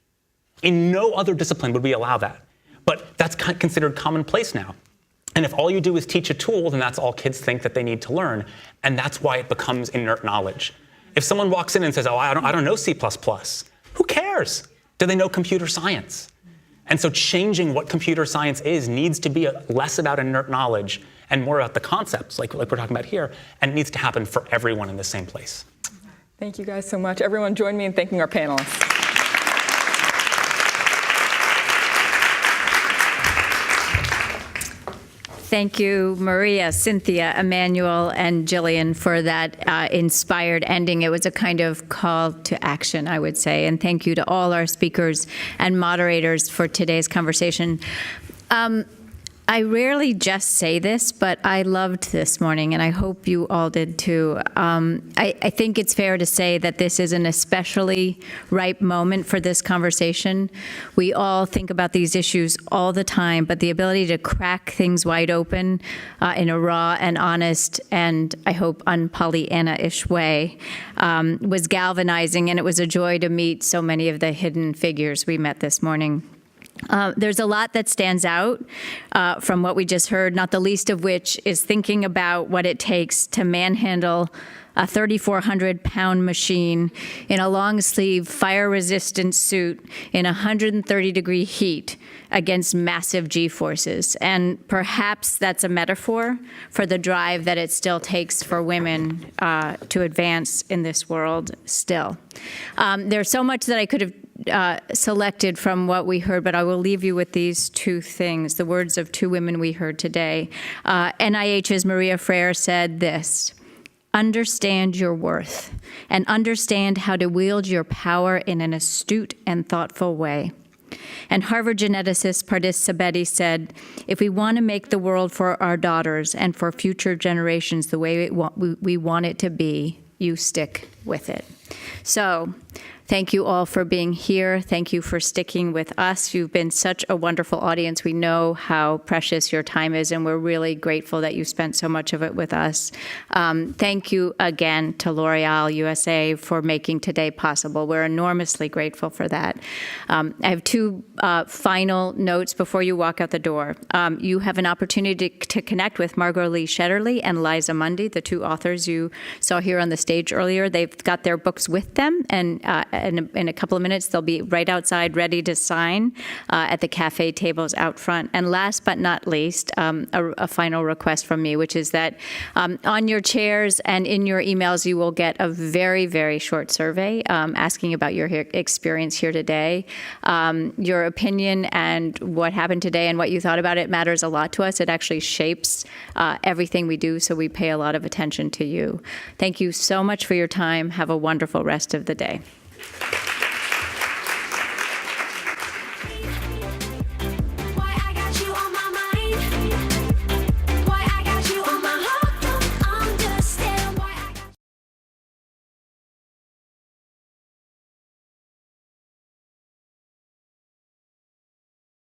In no other discipline would we allow that. But that's considered commonplace now. And if all you do is teach a tool, then that's all kids think that they need to learn. And that's why it becomes inert knowledge. If someone walks in and says, "Oh, I don't know C++, who cares? Do they know computer science?" And so changing what computer science is needs to be less about inert knowledge and more about the concepts, like we're talking about here, and it needs to happen for everyone in the same place. Thank you guys so much. Everyone join me in thanking our panelists. Thank you, Maria, Cynthia, Emmanuel, and Jillian for that inspired ending. It was a kind of call to action, I would say. And thank you to all our speakers and moderators for today's conversation. I rarely just say this, but I loved this morning, and I hope you all did too. I think it's fair to say that this is an especially ripe moment for this conversation. We all think about these issues all the time, but the ability to crack things wide open in a raw and honest and, I hope, un-Pollyanna-ish way was galvanizing, and it was a joy to meet so many of the hidden figures we met this morning. There's a lot that stands out from what we just heard, not the least of which is thinking about what it takes to manhandle a 3,400-pound machine in a long-sleeve, fire-resistant suit in 130-degree heat against massive G-forces. And perhaps that's a metaphor for the drive that it still takes for women to advance in this world still. There's so much that I could have selected from what we heard, but I will leave you with these two things, the words of two women we heard today. NIH's Maria Freire said this: understand your worth and understand how to wield your power in an astute and thoughtful way. And Harvard geneticist Pardis Sabeti said, if we want to make the world for our daughters and for future generations the way we want it to be, you stick with it. So, thank you all for being here. Thank you for sticking with us. You've been such a wonderful audience. We know how precious your time is, and we're really grateful that you spent so much of it with us. Thank you again to L'Oreal USA for making today possible. We're enormously grateful for that. I have two final notes before you walk out the door. You have an opportunity to connect with Margot Lee Shetterly and Liza Mundy, the two authors you saw here on the stage earlier. They've got their books with them, and in a couple of minutes, they'll be right outside ready to sign at the cafe tables out front. And last but not least, a final request from me, which is that on your chairs and in your emails, you will get a very, very short survey asking about your experience here today. Your opinion and what happened today and what you thought about it matters a lot to us. It actually shapes everything we do, so we pay a lot of attention to you. Thank you so much for your time. Have a wonderful rest of the day.